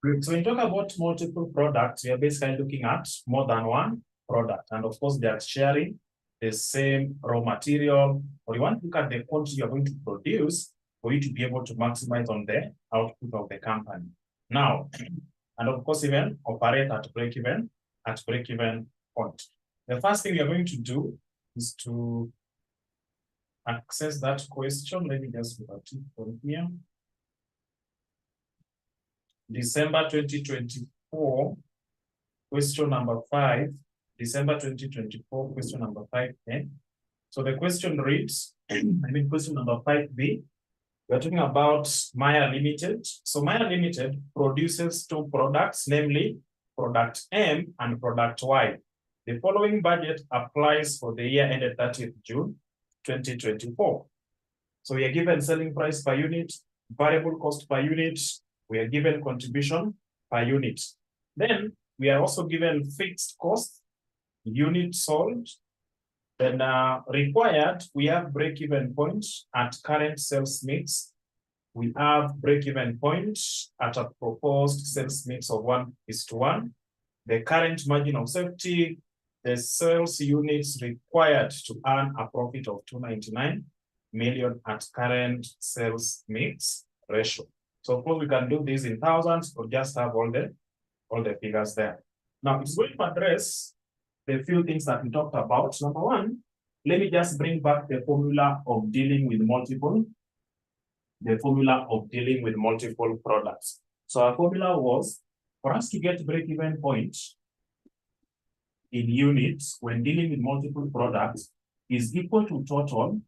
Great. So when you talk about multiple products, we are basically looking at more than one product. And of course, they are sharing the same raw material, or you want to look at the quantity you're going to produce for you to be able to maximize on the output of the company. Now, and of course, even operate at break-even point. The first thing we are going to do is to access that question. Let me just put it from here. December 2024, question number 5. December 2024, question number 5A. So the question reads, question number 5B. We're talking about Maya Limited. So Maya Limited produces two products, namely product M and product Y. The following budget applies for the year ended 30th June 2024. So we are given selling price per unit, variable cost per unit, we are given contribution per unit. Then we are also given fixed cost, unit sold. Then required, we have break-even point at current sales mix. We have break-even point at a proposed sales mix of 1:1. The current margin of safety, the sales units required to earn a profit of 299 million at current sales mix ratio. So of course we can do this in thousands or just have all the figures there. Now it's going to address the few things that we talked about. Number one, let me just bring back the formula of dealing with multiple products. So our formula was for us to get break-even point in units when dealing with multiple products is equal to total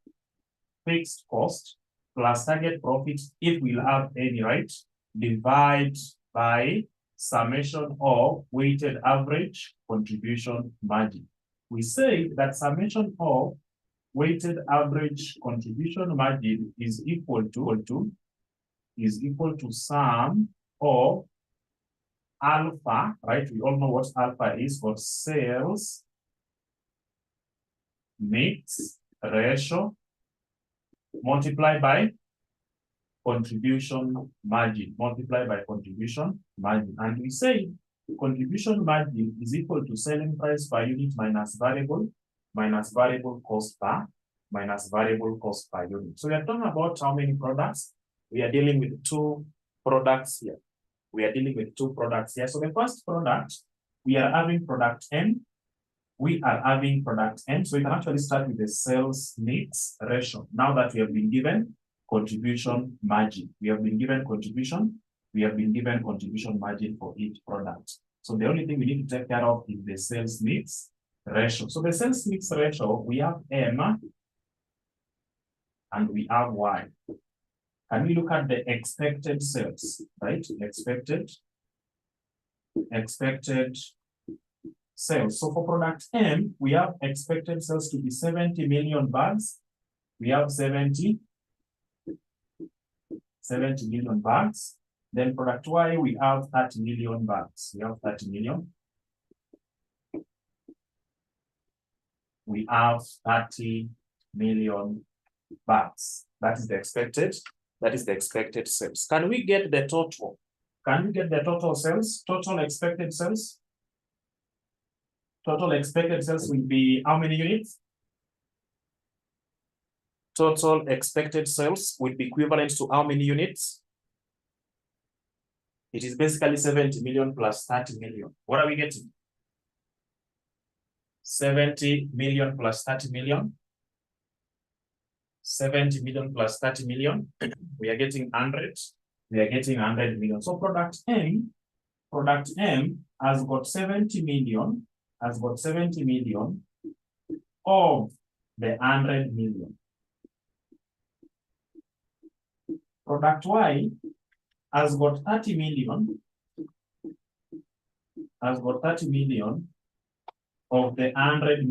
fixed cost plus target profit, if we'll have any, right, divide by summation of weighted average contribution margin. We say that summation of weighted average contribution margin is equal to sum of alpha, right? We all know what alpha is, but sales mix ratio multiplied by contribution margin, And we say contribution margin is equal to selling price per unit minus variable cost per unit. So we are talking about how many products. We are dealing with two products here. So the first product, we are having product M. So we can actually start with the sales mix ratio. Now that we have been given contribution margin, we have been given contribution margin for each product. So the only thing we need to take care of is the sales mix ratio. So the sales mix ratio, we have M and we have Y. Can we look at the expected sales, right? Expected sales. So for product M, we have expected sales to be 70 million bags. We have 70 million bags. Then product Y, we have 30 million bags. We have 30 million. We have 30 million bags. That is the expected sales. Can we get the total? Can we get the total sales? Total expected sales? Total expected sales will be how many units? Total expected sales will be equivalent to how many units? It is basically 70 million plus 30 million. What are we getting? 70 million plus 30 million. 70 million plus 30 million. We are getting 100. We are getting 100 million. So product M has got 70 million. Of the 100 million. Product Y has got 30 million. Of the 100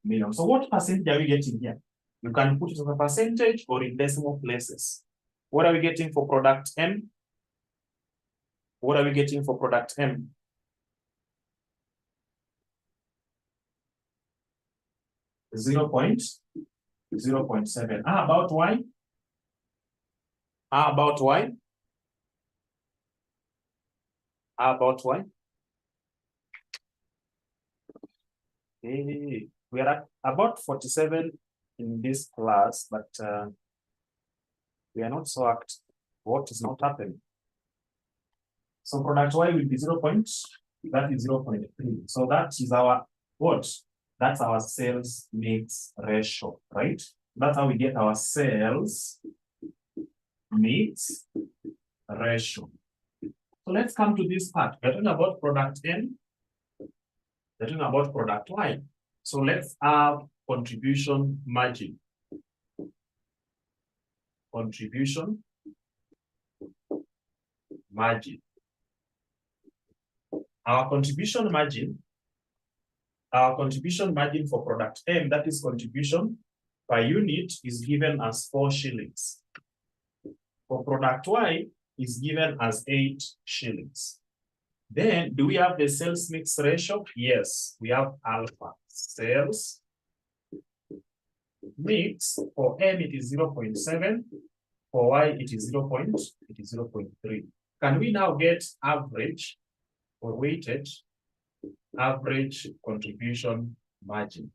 million. So what percentage are we getting here? You can put it as a percentage or in decimal places. What are we getting for product M? 0.0 0.7. How about Y? How about Y? How about Y? Hey, we are at about 47 in this class, but we are not so active. What is not happening? So product Y will be 0. That is 0.3. So that is our what? That's our sales mix ratio, right? That's how we get our sales mix ratio. So let's come to this part. We're talking about product N. We're talking about product Y. So let's have contribution margin. Contribution margin. Our contribution margin for product M, that is contribution per unit, is given as 4 shillings. For product Y, is given as 8 shillings. Then, do we have the sales mix ratio? Yes, we have alpha. Sales mix, for M it is 0.7, for Y it is 0.3. Can we now get average or weighted average contribution margin?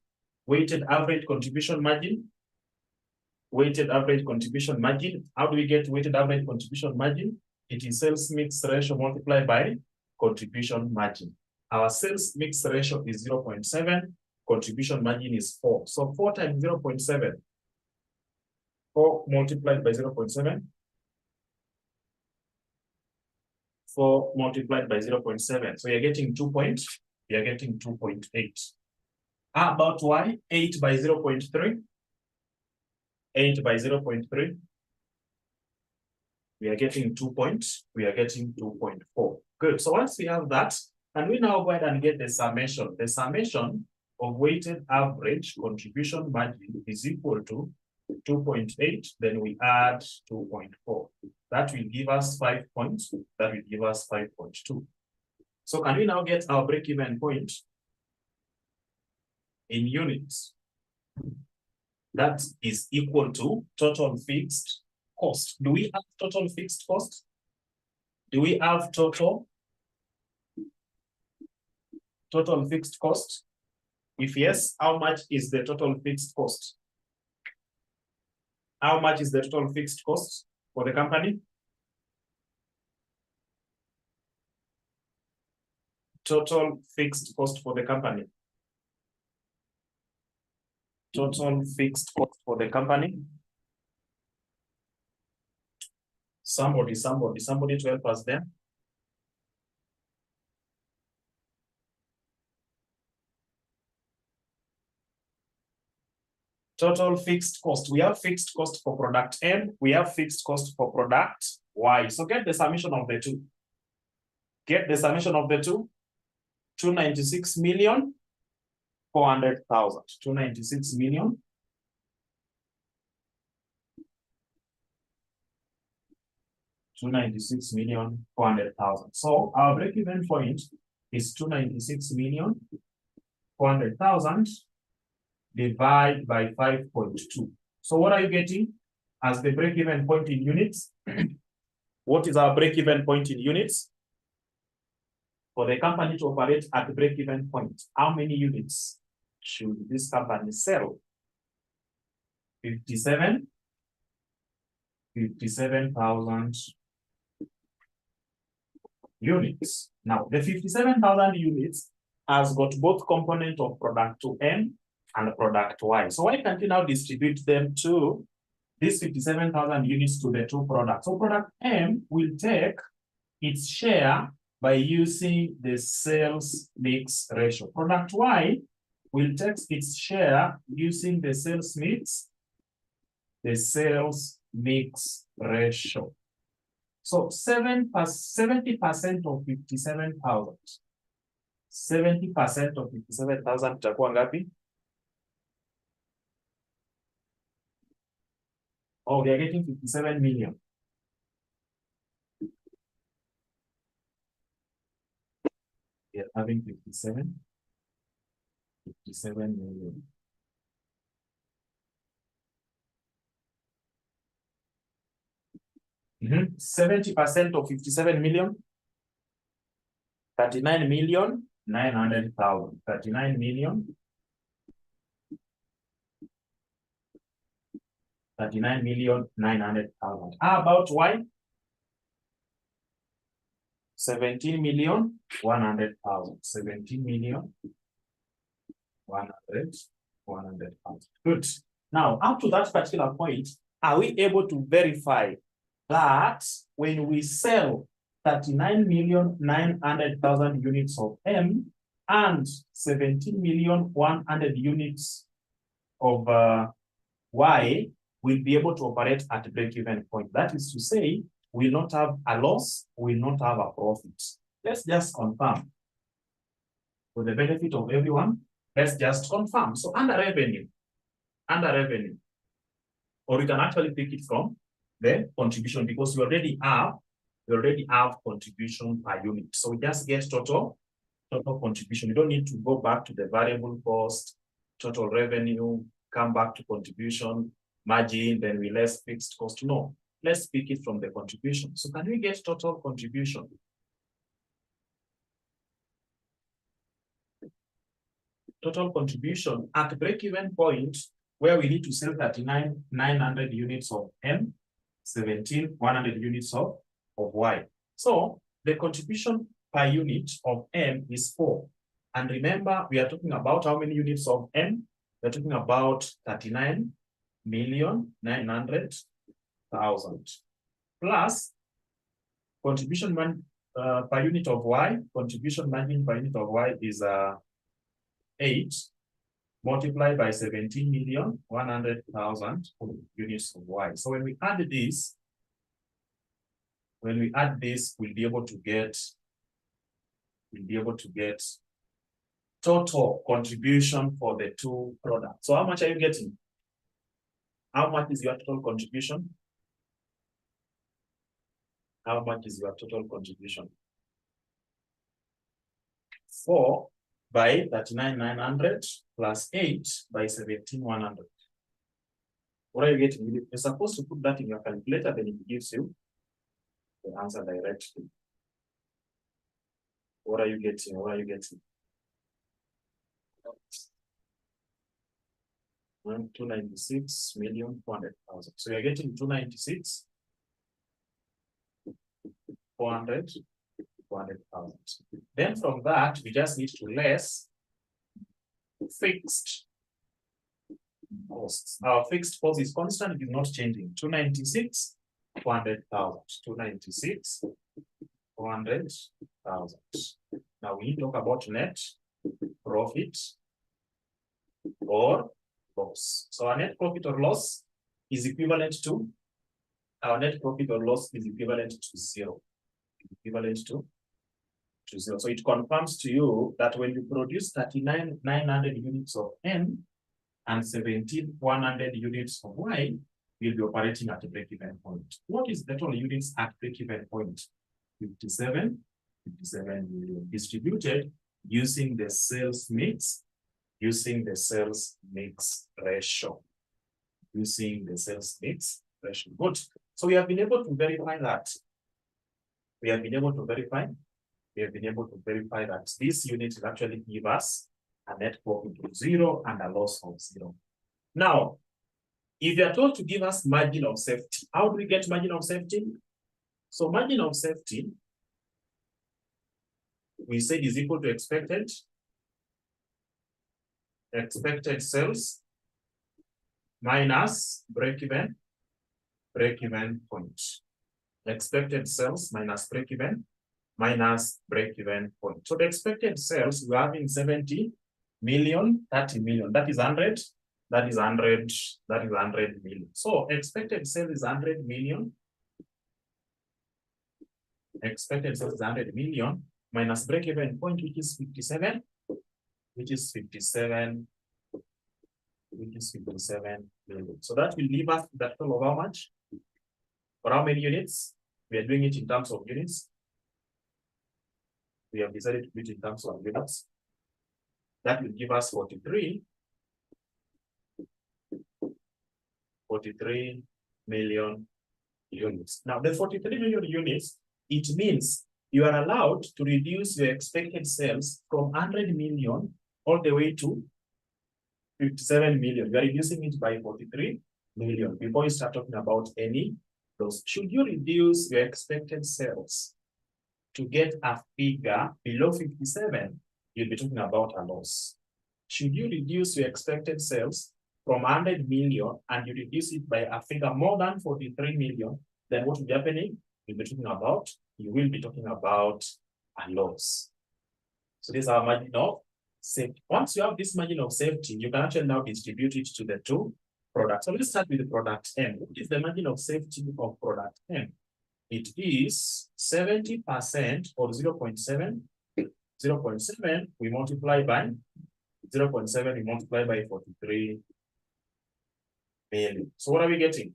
Weighted average contribution margin. Weighted average contribution margin. How do we get weighted average contribution margin? It is sales mix ratio multiplied by contribution margin. Our sales mix ratio is 0.7. Contribution margin is 4. So 4 times 0.7. 4 multiplied by 0.7. 4 multiplied by 0.7. So you're getting 2 points. You're getting 2.8. How about Y? 8 by 0.3. 8 by 0.3. We are getting 2 points. We are getting 2.4. Good. So once we have that, can we now go ahead and get the summation? The summation of weighted average contribution margin is equal to 2.8. Then we add 2.4. That will give us 5 points. That will give us 5.2. So can we now get our break-even point in units? That is equal to total fixed cost. Do we have total fixed cost? Do we have total fixed cost? If yes, how much is the total fixed cost? How much is the total fixed cost for the company? Total fixed cost for the company. Total fixed cost for the company. Somebody to help us there. Total fixed cost. We have fixed cost for product M. We have fixed cost for product Y. So get the summation of the two. Get the summation of the two. 296 million 400,000. 296 million. 296 million 400,000. So our break-even point is 296 million 400,000 divided by 5.2. So what are you getting as the break-even point in units? What is our break-even point in units? For the company to operate at the break-even point, how many units should this company sell? 57,000 units. Now, the 57,000 units has got both component of product M and product Y. So why can't you now distribute them to these 57,000 units to the two products? So product M will take its share by using the sales mix ratio. Product Y will take its share using the sales mix ratio. So 70% of 57,000. 70% of 57,000 itakuwa ngapi? Oh, we are getting 57 million. We are having 57 million. 70% of 57 million, 39,900,000. 39,900,000. How about Y? 17,100,000. 17,100,000. Good. Now, up to that particular point, are we able to verify that when we sell 39,900,000 units of M and 17,100,000 units of Y, we'll be able to operate at break-even point? That is to say, we'll not have a loss, we'll not have a profit. Let's just confirm. For the benefit of everyone, let's just confirm. So under revenue, or you can actually pick it from the contribution, because we already have contribution per unit. So we just get total contribution. You don't need to go back to the variable cost, total revenue, come back to contribution, margin, then we less fixed cost. No, let's pick it from the contribution. So can we get total contribution? Total contribution at break-even point, where we need to sell 39,900 units of M, 17,100 units of Y. So the contribution per unit of M is 4. And remember, we are talking about how many units of M? We're talking about 39,900,000 plus contribution per unit of Y. Contribution margin per unit of Y is 8 multiplied by 17,100,000 units of Y. So when we add this, we'll be able to get total contribution for the two products. So how much are you getting? How much is your total contribution? How much is your total contribution? 4 by 39,900 plus 8 by 17,100. What are you getting? You're supposed to put that in your calculator, then it gives you the answer directly. What are you getting? 296,400,000. So you're getting 296,400,000. Then from that, we just need to less fixed costs. Our fixed cost is constant, it is not changing. 296,400,000. 296,400,000. Now we need to talk about net profit or loss. So our net profit or loss is equivalent to, zero. So it confirms to you that when you produce 39,900 units of M and 17,100 units of Y, you'll be operating at a break-even point. What is the total units at break-even point? 57 million distributed using the sales mix, ratio. Good. So we have been able to verify that. That this unit will actually give us a net profit of 0 and a loss of 0. Now, if you are told to give us margin of safety, how do we get margin of safety? So margin of safety, we said, is equal to expected sales minus break-even point. Expected sales minus break-even point. So the expected sales, we are having 70 million, 30 million. That is 100. That is 100 million. So expected sales is 100 million. Expected sales is 100 million minus break-even point, which is 57. Which is 57 million. So that will leave us that total of how much? For how many units? We are doing it in terms of units. We have decided to do it in terms of units. That will give us 43 million units. Now, the 43 million units, it means you are allowed to reduce your expected sales from 100 million all the way to 57 million. You are reducing it by 43 million before you start talking about any loss. Should you reduce your expected sales to get a figure below 57, you'll be talking about a loss. Should you reduce your expected sales from 100 million and you reduce it by a figure more than 43 million, then what will be happening? You will be talking about a loss. So this is our margin of safety. Once you have this margin of safety, you can actually now distribute it to the two products. So let's start with the product M. What is the margin of safety of product M? It is 70% or 0.7. 0.7 we multiply by 0.7 we multiply by 43 million. So what are we getting?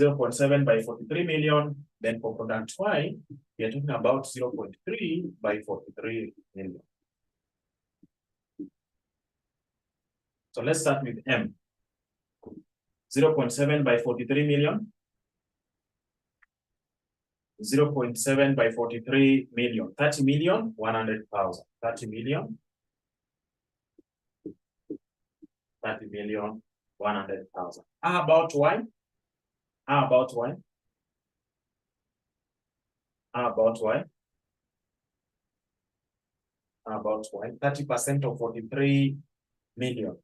0.7 by 43 million. Then for product Y, we are talking about 0.3 by 43 million. So let's start with M. 0.7 by 43 million. 0.7 by 43 million. 30 million, 100,000. 30 million. 30 million, 100,000. How about Y? How about Y? How about Y? How about Y? 30% of 43 million.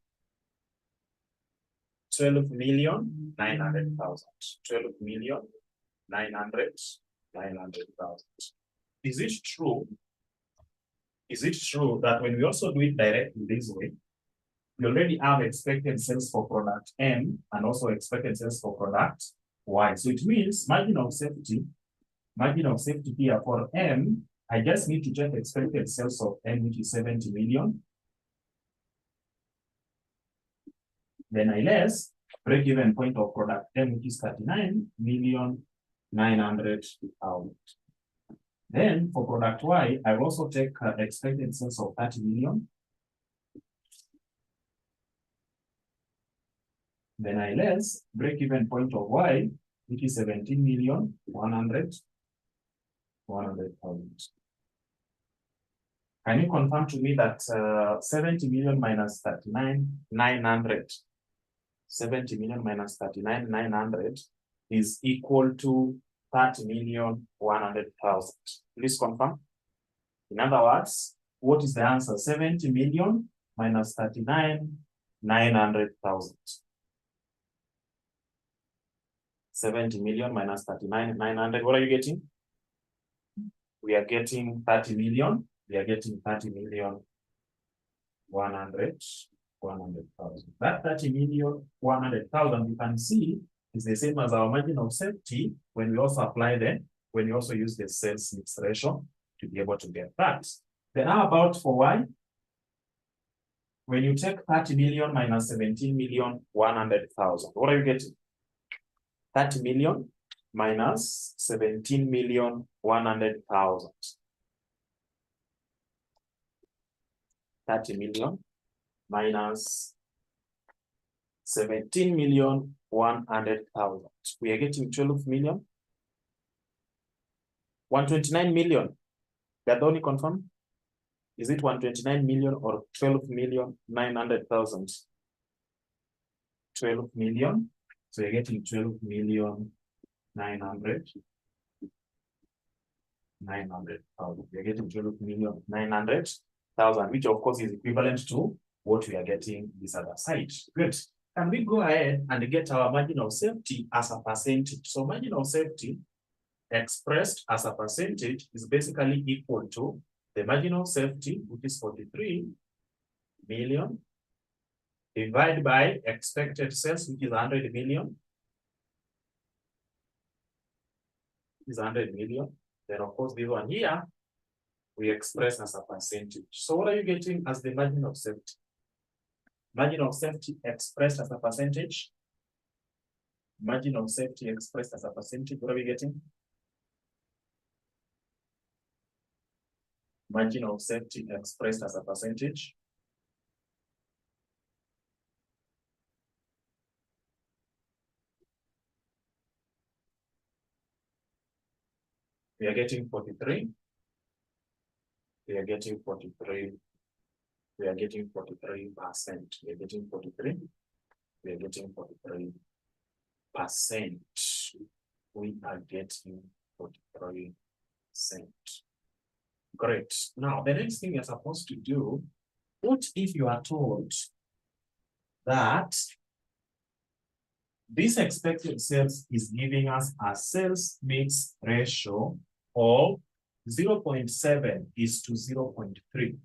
12 million, 900,000. 12 million, 900,000. Is it true? Is it true that when we also do it directly this way, we already have expected sales for product M and also expected sales for product Y? So it means margin of safety here for M, I just need to check expected sales of M, which is 70 million. Then I less break-even point of product M, which is 39,900,000. Then for product Y, I will also take expected sales of 30 million. Then I less break-even point of Y, which is 17,100,000. Can you confirm to me that 70 million minus 39,900, 70 million minus 39,900 is equal to 30,100,000? Please confirm. In other words, what is the answer? 70 million minus 39,900,000. 70 million minus 39,900. What are you getting? We are getting 30 million. We are getting 30 million 100,000. That 30 million 100,000 you can see is the same as our margin of safety when we also apply when we also use the sales mix ratio to be able to get that. Then how about for Y? When you take 30 million minus 17 million 100,000, what are you getting? 30 million minus 17 million 100,000. 30 million minus 17 million 100,000. We are getting 12 million. 129 million. That only confirm? Is it 129 million or 12 million 900,000? 12 million. So you're getting 12 million 900,000. We're getting 12 million 900,000, which of course is equivalent to what we are getting this other side. Good. Can we go ahead and get our margin of safety as a percentage? So margin of safety expressed as a percentage is basically equal to the margin of safety, which is 43 million, divided by expected sales, which is 100 million. Is 100 million. Then of course this one here we express as a percentage. So what are you getting as the margin of safety? Margin of safety expressed as a percentage. Margin of safety expressed as a percentage. What are we getting? Margin of safety expressed as a percentage. We are getting 43. We are getting 43. We are getting 43%. We are getting 43. We are getting 43%. We are getting 43%. Great. Now, the next thing you're supposed to do, what if you are told that this expected sales is giving us a sales mix ratio of 0.7 is to 0.3.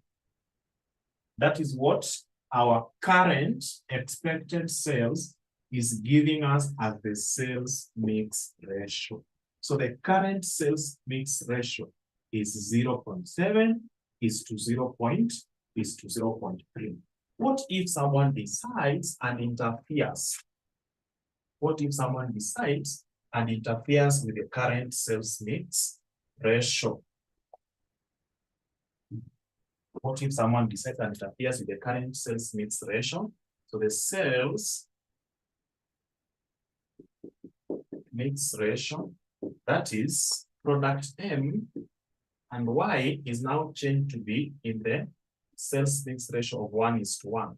That is what our current expected sales is giving us as the sales mix ratio. So the current sales mix ratio is 0.7 is to 0.3. What if someone decides and interferes? What if someone decides and interferes with the current sales mix ratio? What if someone decides and interferes with the current sales mix ratio? So the sales mix ratio, that is product M and Y is now changed to be in the sales mix ratio of 1:1.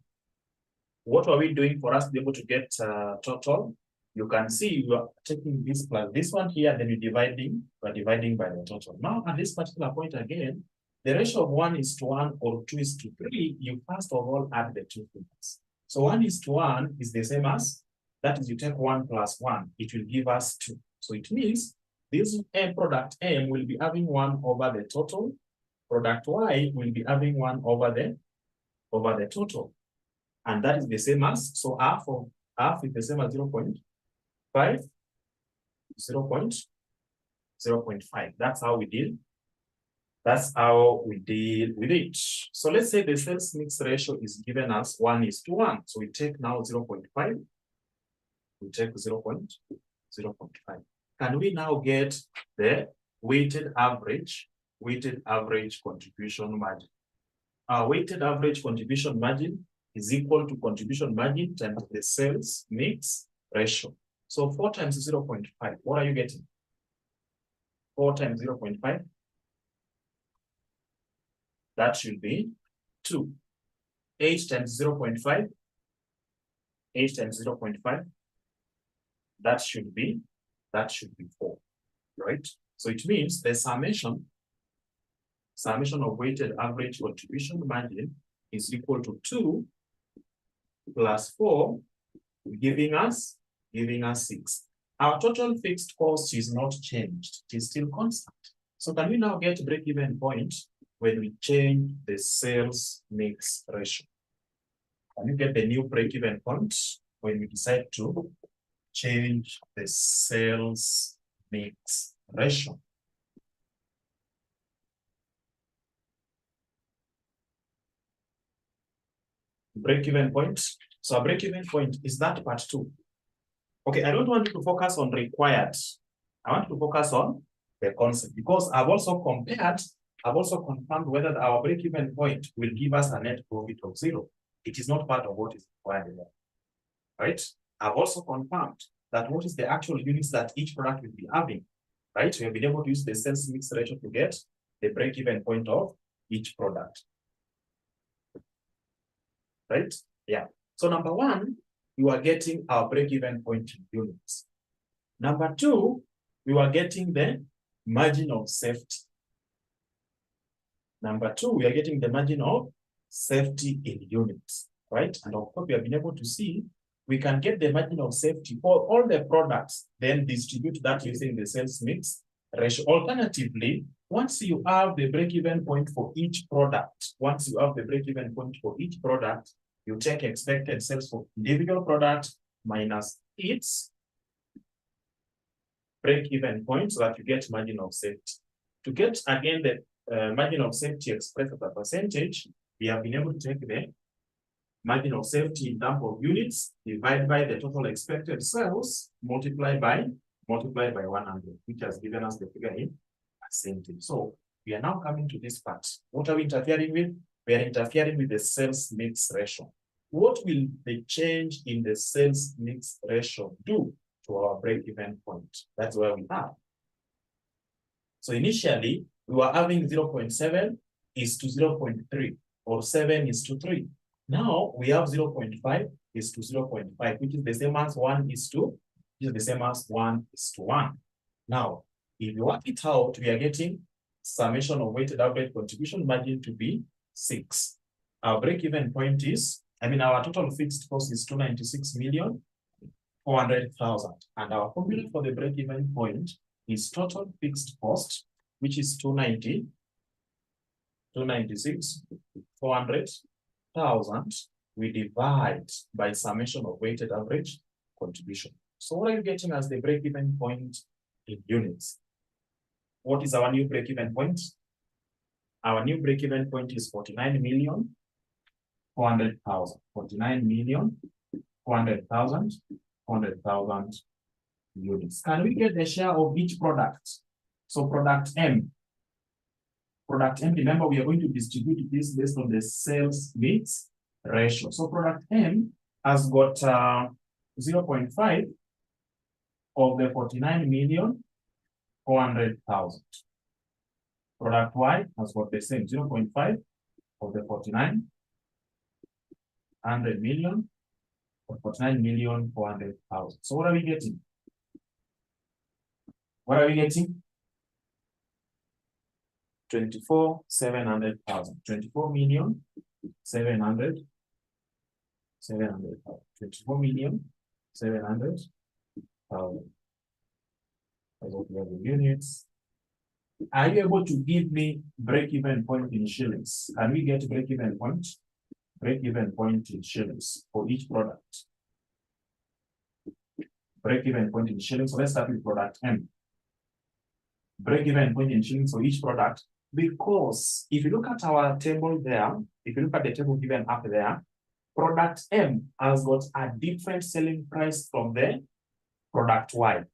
What are we doing for us to be able to get total? You can see you are taking this plus this one here, then we're dividing by the total. Now, at this particular point again, the ratio of 1:1 or 2:3, you first of all add the two figures. So 1:1 is the same as, that is, you take 1 plus 1, it will give us 2. So it means this product M will be having 1 over the total. Product Y will be having 1 over the total. And that is the same as, so half is the same as 0.5, 0.5. That's how we deal. That's how we deal with it. So let's say the sales mix ratio is given as 1:1. So we take now 0.5. We take 0.5. Can we now get the weighted average contribution margin? Our weighted average contribution margin is equal to contribution margin times the sales mix ratio. So 4 times 0.5, what are you getting? 4 times 0.5, that should be 2. 8 times 0.5, 8 times 0.5, that should be 4, right? So it means the summation of weighted average contribution margin is equal to 2 plus 4, giving us 6. Our total fixed cost is not changed, it is still constant. So can we now get break-even point when we change the sales mix ratio? Can you get the new break-even point when we decide to change the sales mix ratio? Break-even point. So a break-even point is that part 2. Okay, I don't want you to focus on required. I want to focus on the concept, because I've also confirmed whether our break-even point will give us a net profit of 0. It is not part of what is required there, right? I've also confirmed that what is the actual units that each product will be having, right? We have been able to use the sales mix ratio to get the break-even point of each product, right? Yeah. So number 1, you are getting our break-even point in units. Number 2, we are getting the margin of safety. Number 2, we are getting the margin of safety in units, right? And of course, we have been able to see we can get the margin of safety for all the products, then distribute that using the sales mix ratio. Alternatively, once you have the break-even point for each product, you take expected sales for individual product minus its break-even point so that you get margin of safety. To get, again, the margin of safety expressed as a percentage, we have been able to take the margin of safety in terms of units, divide by the total expected sales, multiply by 100, which has given us the figure in percentage. So we are now coming to this part. What are we interfering with? We are interfering with the sales mix ratio. What will the change in the sales mix ratio do to our break-even point? That's where we are. So initially, we were having 0.7 is to 0.3 or 7 is to 3. Now we have 0.5 is to 0.5, which is the same as 1 is to, which is the same as 1 is to 1. Now, if you work it out, we are getting summation of weighted average contribution margin to be 6. Our break-even point is, our total fixed cost is 296,400,000. And our formula for the break-even point is total fixed cost, which is 296,400,000. We divide by summation of weighted average contribution. So what are you getting as the break-even point in units? What is our new break-even point? Our new break-even point is 49,400,000. 49,400,000 units. Can we get the share of each product? So product M. Product M, remember we are going to distribute this based on the sales mix ratio. So product M has got 0.5 of the 49,400,000. Product Y has got the same 0.5 of the 49,400,000. So what are we getting? What are we getting? 24,700,000. 24,700,000. 24,700,000. That's what we have in units. Are you able to give me break-even point in shillings? Can we get break-even point? Break-even point in shillings for each product. Break-even point in shillings. So let's start with product M. Break-even point in shillings for each product. Because if you look at our table there, if you look at the table given up there, product M has got a different selling price from the product Y.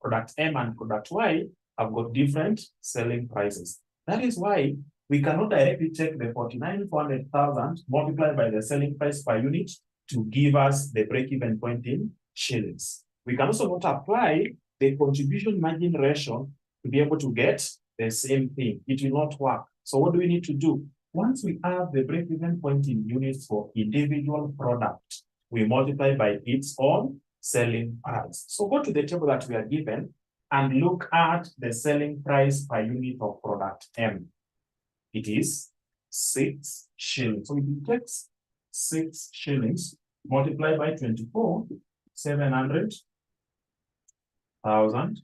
Product M and product Y have got different selling prices. That is why we cannot directly take the 49,400,000 multiplied by the selling price per unit to give us the break-even point in shillings. We can also not apply the contribution margin ratio to be able to get the same thing. It will not work. So what do we need to do? Once we have the break-even point in units for individual product, we multiply by its own selling price. So go to the table that we are given and look at the selling price per unit of product M. It is 6 shillings. So if you take 6 shillings multiplied by 24,700,000,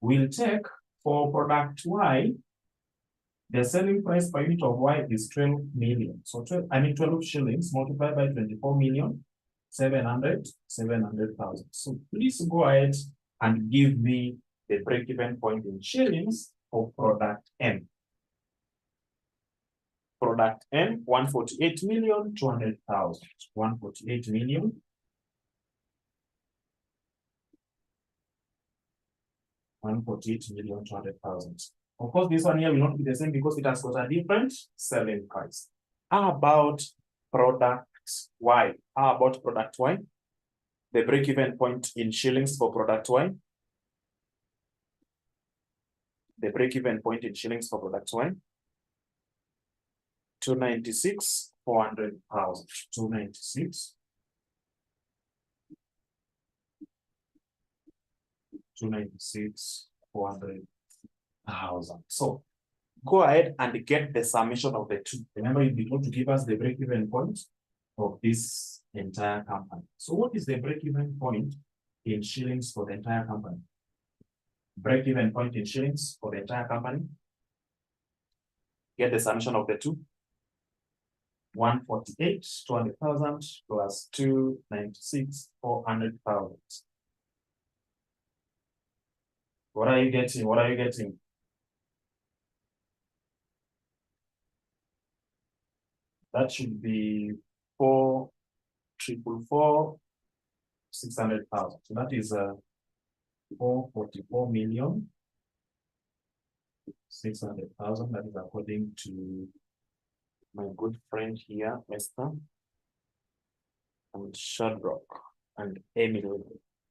we'll take for product Y, the selling price per unit of Y is 12 million. So 12 shillings multiplied by 24,700,000. So please go ahead and give me the break-even point in shillings for product M. Product M, 148,200,000. 148,200,000. Of course, this one here will not be the same because it has got a different selling price. How about product Y? How about product Y? The break-even point in shillings for product Y. The break-even point in shillings for product Y. 296,400,000. 296,400,000. So go ahead and get the summation of the two. Remember, you'll be told to give us the break-even point of this entire company. So what is the break-even point in shillings for the entire company? Break-even point in shillings for the entire company. Get the summation of the two. 148,200,000 plus 296,400,000. What are you getting? What are you getting? That should be 4,444,600,000. So that is 444,600,000. That is according to my good friend here, Esther and Shadrach and Emily.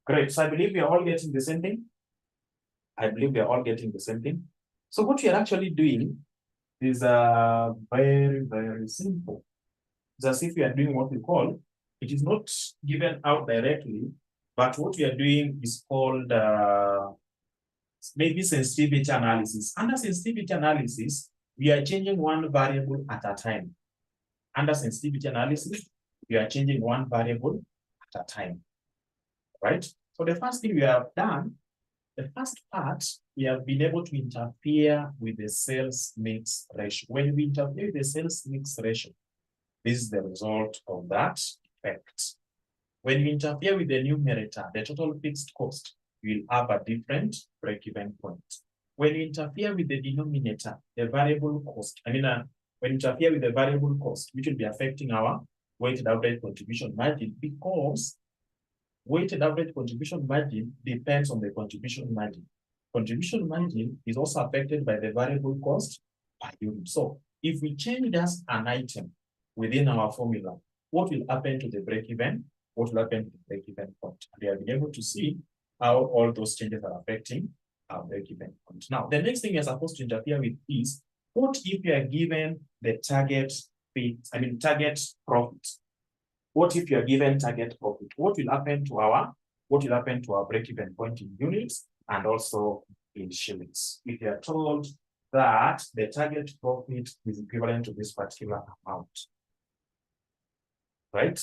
Great. So I believe we are all getting the same thing. I believe we are all getting the same thing. So what we are actually doing is very, very simple. It's as if we are doing what we call, it is not given out directly, but what we are doing is called maybe sensitivity analysis. Under sensitivity analysis, we are changing one variable at a time. Under sensitivity analysis, we are changing one variable at a time, right? So the first thing we have done, the first part, we have been able to interfere with the sales mix ratio. When we interfere with the sales mix ratio, this is the result of that effect. When you interfere with the numerator, the total fixed cost, you will have a different break-even point. When you interfere with the denominator, the variable cost, when you interfere with the variable cost, which will be affecting our weighted average contribution margin, because weighted average contribution margin depends on the contribution margin. Contribution margin is also affected by the variable cost per unit. So if we change just an item within our formula, what will happen to the break-even? What will happen to the break-even point? And we have been able to see how all those changes are affecting our break-even point. Now, the next thing you're supposed to interfere with is, what if you are given the target profit? What if you are given target profit? What will happen to our break-even point in units and also in shillings? If you are told that the target profit is equivalent to this particular amount, right?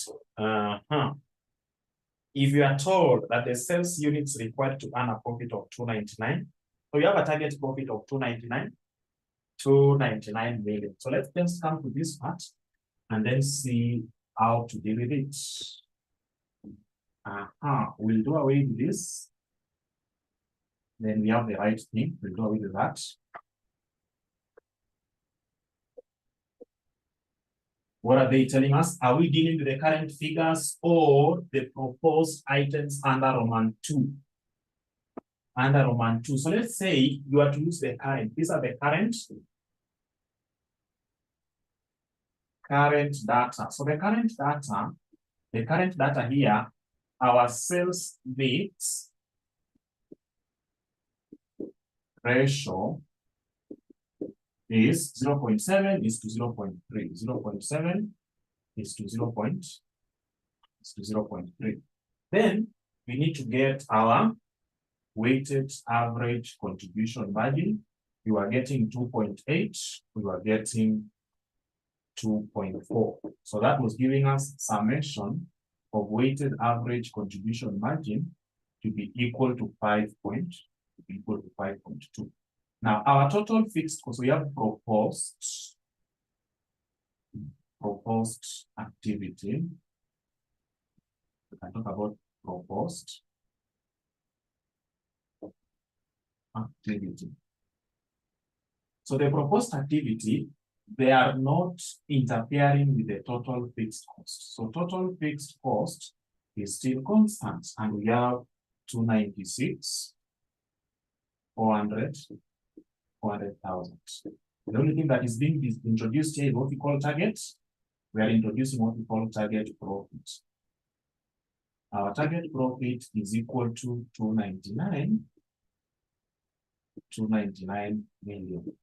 If you are told that the sales units required to earn a profit of 299, so you have a target profit of 299 million. So let's just come to this part and then see how to deal with it. We'll do away with this. Then we have the right thing. We'll do away with that. What are they telling us? Are we dealing with the current figures or the proposed items under Roman 2? Under Roman 2. So let's say you are to use the current. These are the current data. So the current data here, our sales mix ratio is 0.7 is to 0.3. 0.7 is to 0.3. Then we need to get our weighted average contribution margin. You are getting 2.8. We are getting 2.4. So that was giving us summation of weighted average contribution margin to be equal to 5.2. Now, our total fixed cost, we have proposed activity. We can talk about proposed activity. So the proposed activity, they are not interfering with the total fixed cost. So total fixed cost is still constant, and we have 296, 400,000. The only thing that is being introduced here is what we call target. We are introducing what we call target profit. Our target profit is equal to 299 million.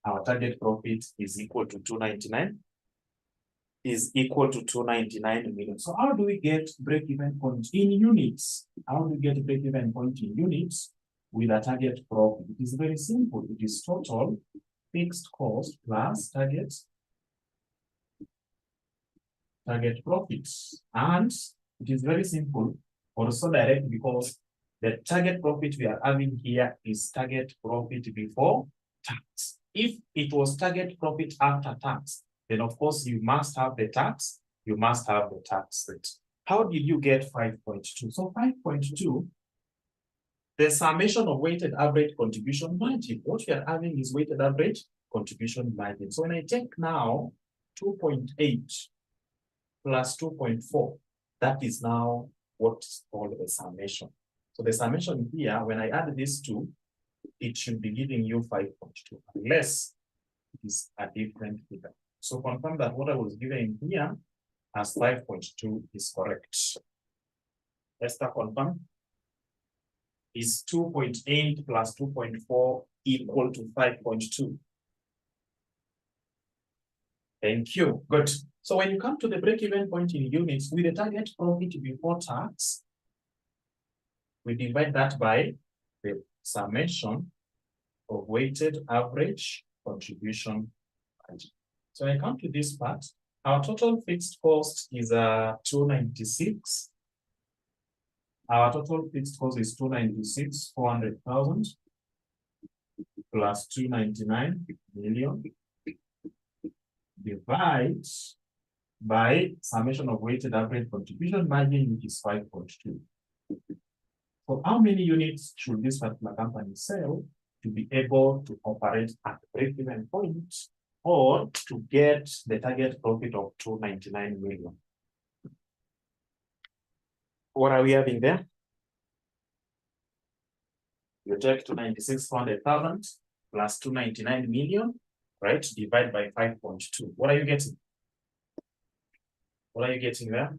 Our target profit is equal to 299 million. So how do we get break-even point in units? How do we get break-even point in units with a target profit? It is very simple. It is total fixed cost plus target profits. And it is very simple, also direct, because the target profit we are having here is target profit before tax. If it was target profit after tax, then of course you must have the tax, you must have the tax rate. How did you get 5.2? So 5.2, the summation of weighted average contribution margin. What we are having is weighted average contribution margin. So when I take now 2.8 plus 2.4, that is now what is called the summation. So the summation here, when I add these two, it should be giving you 5.2, unless it is a different figure. So confirm that what I was giving here as 5.2 is correct. Esther, confirm. is 2.8 plus 2.4 equal to 5.2. Thank you. Good. So when you come to the break-even point in units with the target profit before tax, we divide that by the summation of weighted average contribution margin. So when I come to this part, our total fixed cost is 296. Our total fixed cost is 296, 400,000 plus 299 million divide by summation of weighted average contribution margin, which is 5.2. So how many units should this particular company sell to be able to operate at the break-even point or to get the target profit of 299 million? What are we having there? You take 296, 400,000 plus 299 million, right? Divide by 5.2. What are you getting? What are you getting there?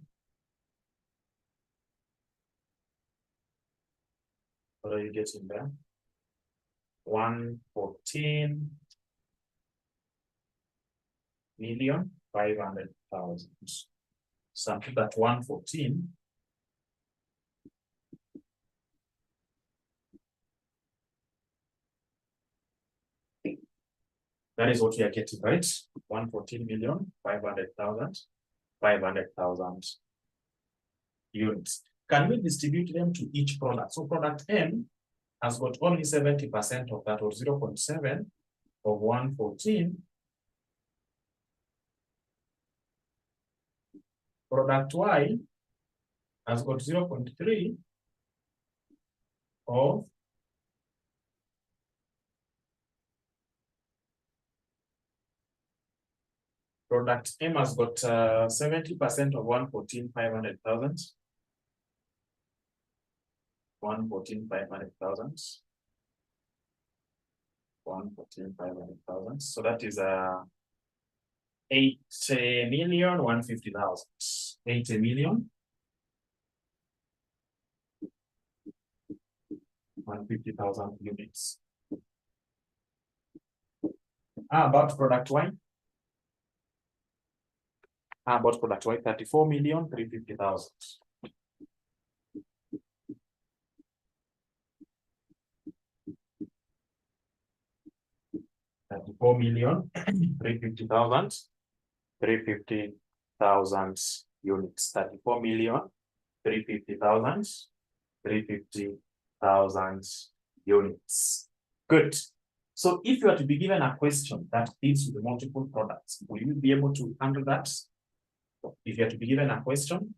What are you getting there? 114,500,000. Something that 114 that is what we are getting, right? 114,500,000 units. Can we distribute them to each product? So product M has got only 70% of that, or 0.7 of 114. Product Y has got 0.3 of product M has got 70% of 114,500,000. 114,500,000. 114,500,000. So that is 80,150,000. 80,150,000 units. How about product Y? How about product Y? 34,350,000. 34,350,000. 350,000 units. 34,350,000. 350,000 units. Good. So if you are to be given a question that deals with the multiple products, will you be able to handle that? If you are to be given a question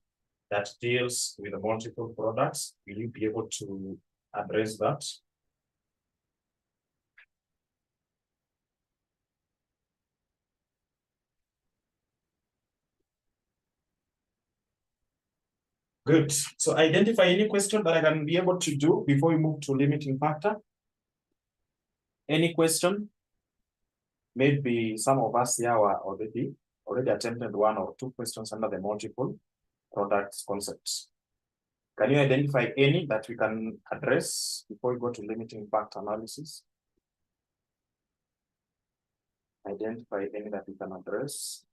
that deals with the multiple products, will you be able to address that? Good. So identify any question that I can be able to do before we move to limiting factor. Any question? Maybe some of us here were already attempted one or two questions under the multiple products concepts. Can you identify any that we can address before we go to limiting factor analysis? Identify any that we can address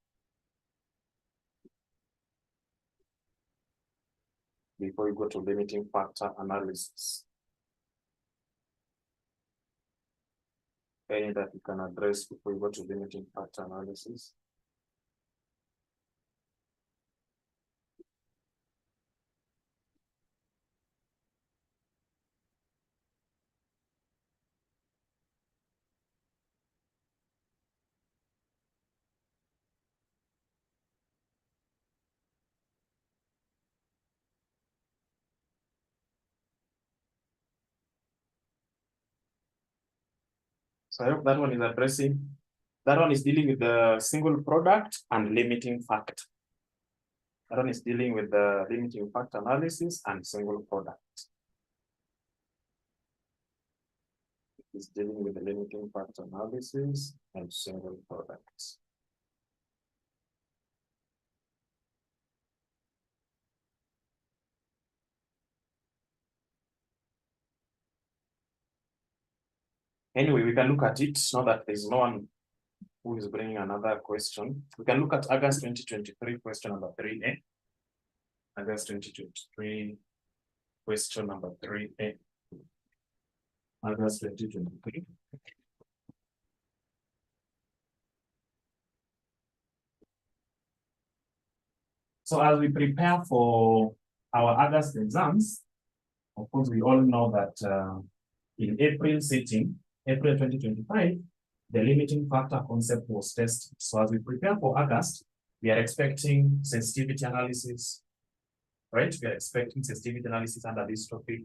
before we go to limiting factor analysis. Any that we can address before we go to limiting factor analysis. So I hope that one is addressing, that one is dealing with the single product and limiting factor. That one is dealing with the limiting factor analysis and single product. It's dealing with the limiting factor analysis and single products. Anyway, we can look at it. Now that there's no one who is bringing another question. We can look at August 2023, question number 3A. August 2023, question number 3A. August 2023. So as we prepare for our August exams, of course, we all know that in April sitting, April 2025, the limiting factor concept was tested. So as we prepare for August, we are expecting sensitivity analysis, right? We are expecting sensitivity analysis under this topic.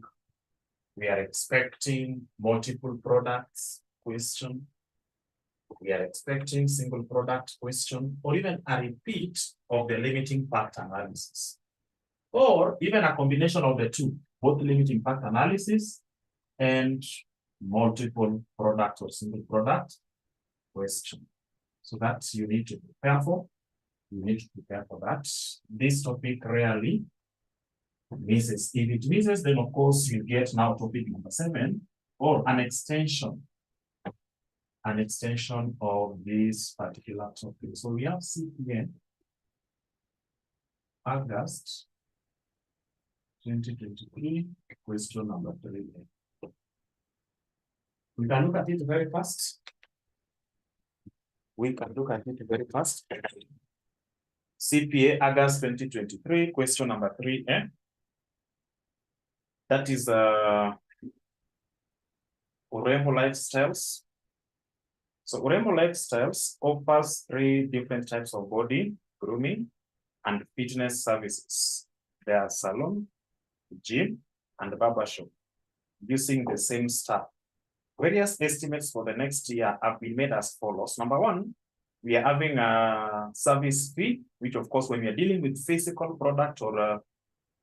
We are expecting multiple products question. We are expecting single product question, or even a repeat of the limiting factor analysis, or even a combination of the two, both limiting factor analysis and multiple product or single product question. So that's you need to prepare for. You need to prepare for that. This topic rarely misses. If it misses, then of course you get now topic number 7, or an extension of this particular topic. So we have CPA, August 2023, question number 3. We can look at it very fast. CPA, August 2023, question number 3A. That is Urembo Lifestyles. So Urembo Lifestyles offers 3 different types of body grooming and fitness services. They are salon, gym, and barbershop, using the same staff. Various estimates for the next year have been made as follows. Number 1, we are having a service fee, which of course, when we are dealing with physical product or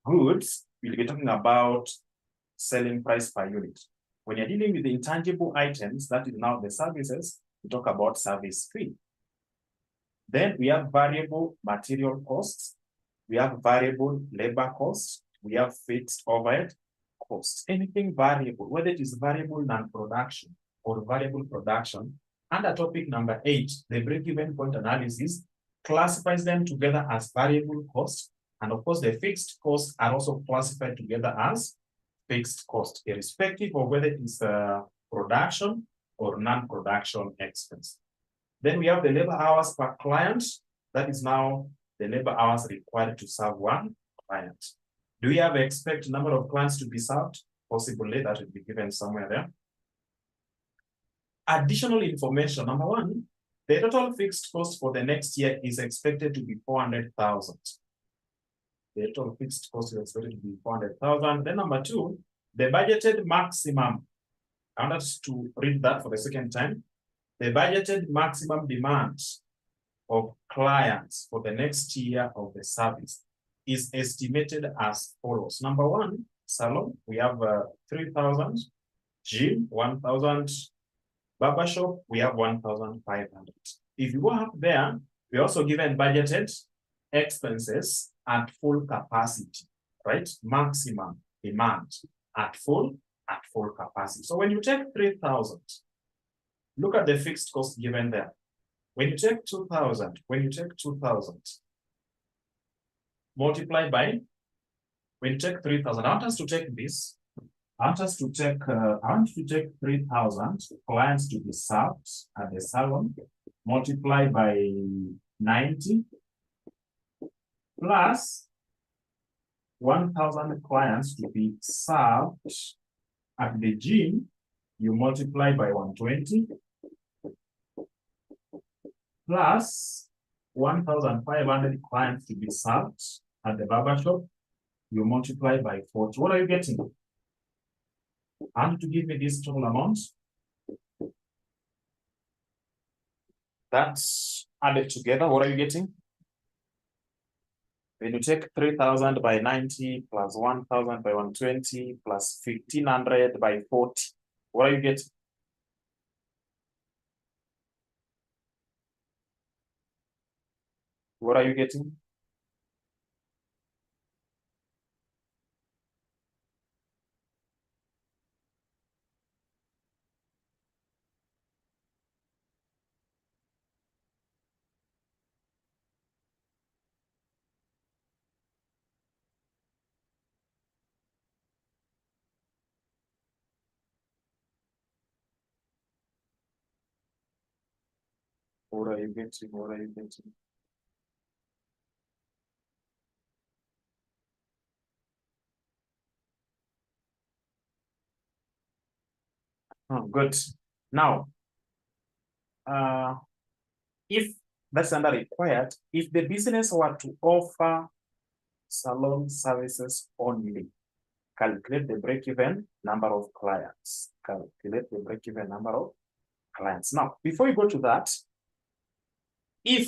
goods, we'll be talking about selling price per unit. When you're dealing with the intangible items, that is now the services, we talk about service fee. Then we have variable material costs. We have variable labor costs. We have fixed overhead costs. Anything variable, whether it is variable non-production or variable production, under topic number 8, the break-even point analysis classifies them together as variable costs. And of course, the fixed costs are also classified together as fixed cost, irrespective of whether it is production or non-production expense. Then we have the labor hours per client. That is now the labor hours required to serve one client. Do we have expected number of clients to be served? Possibly that will be given somewhere there. Additional information. Number 1, the total fixed cost for the next year is expected to be 400,000. The total fixed cost is expected to be 400,000. Then number 2, the budgeted maximum. I want us to read that for the second time. The budgeted maximum demand of clients for the next year of the service is estimated as follows. Number 1, salon, we have 3,000. Gym, 1,000. Barbershop, we have 1,500. If you go up there, we're also given budgeted expenses at full capacity, right? Maximum demand at full capacity. So when you take 3,000, look at the fixed cost given there. When you take 2,000, multiply by, when you take 3,000, I want us to take this. I want to take 3,000 clients to be served at the salon, multiply by 90, plus 1,000 clients to be served at the gym, you multiply by 120, plus 1,500 clients to be served at the barbershop, you multiply by 40. What are you getting? And to give me this total amount, that's added together. What are you getting? When you take 3,000 by 90 plus 1,000 by 120 plus 1,500 by 40, what are you getting? What are you getting? What are you getting? What are you getting? Oh, good. Now, if that's under required, if the business were to offer salon services only, calculate the break-even number of clients. Calculate the break-even number of clients. Now, before you go to that, if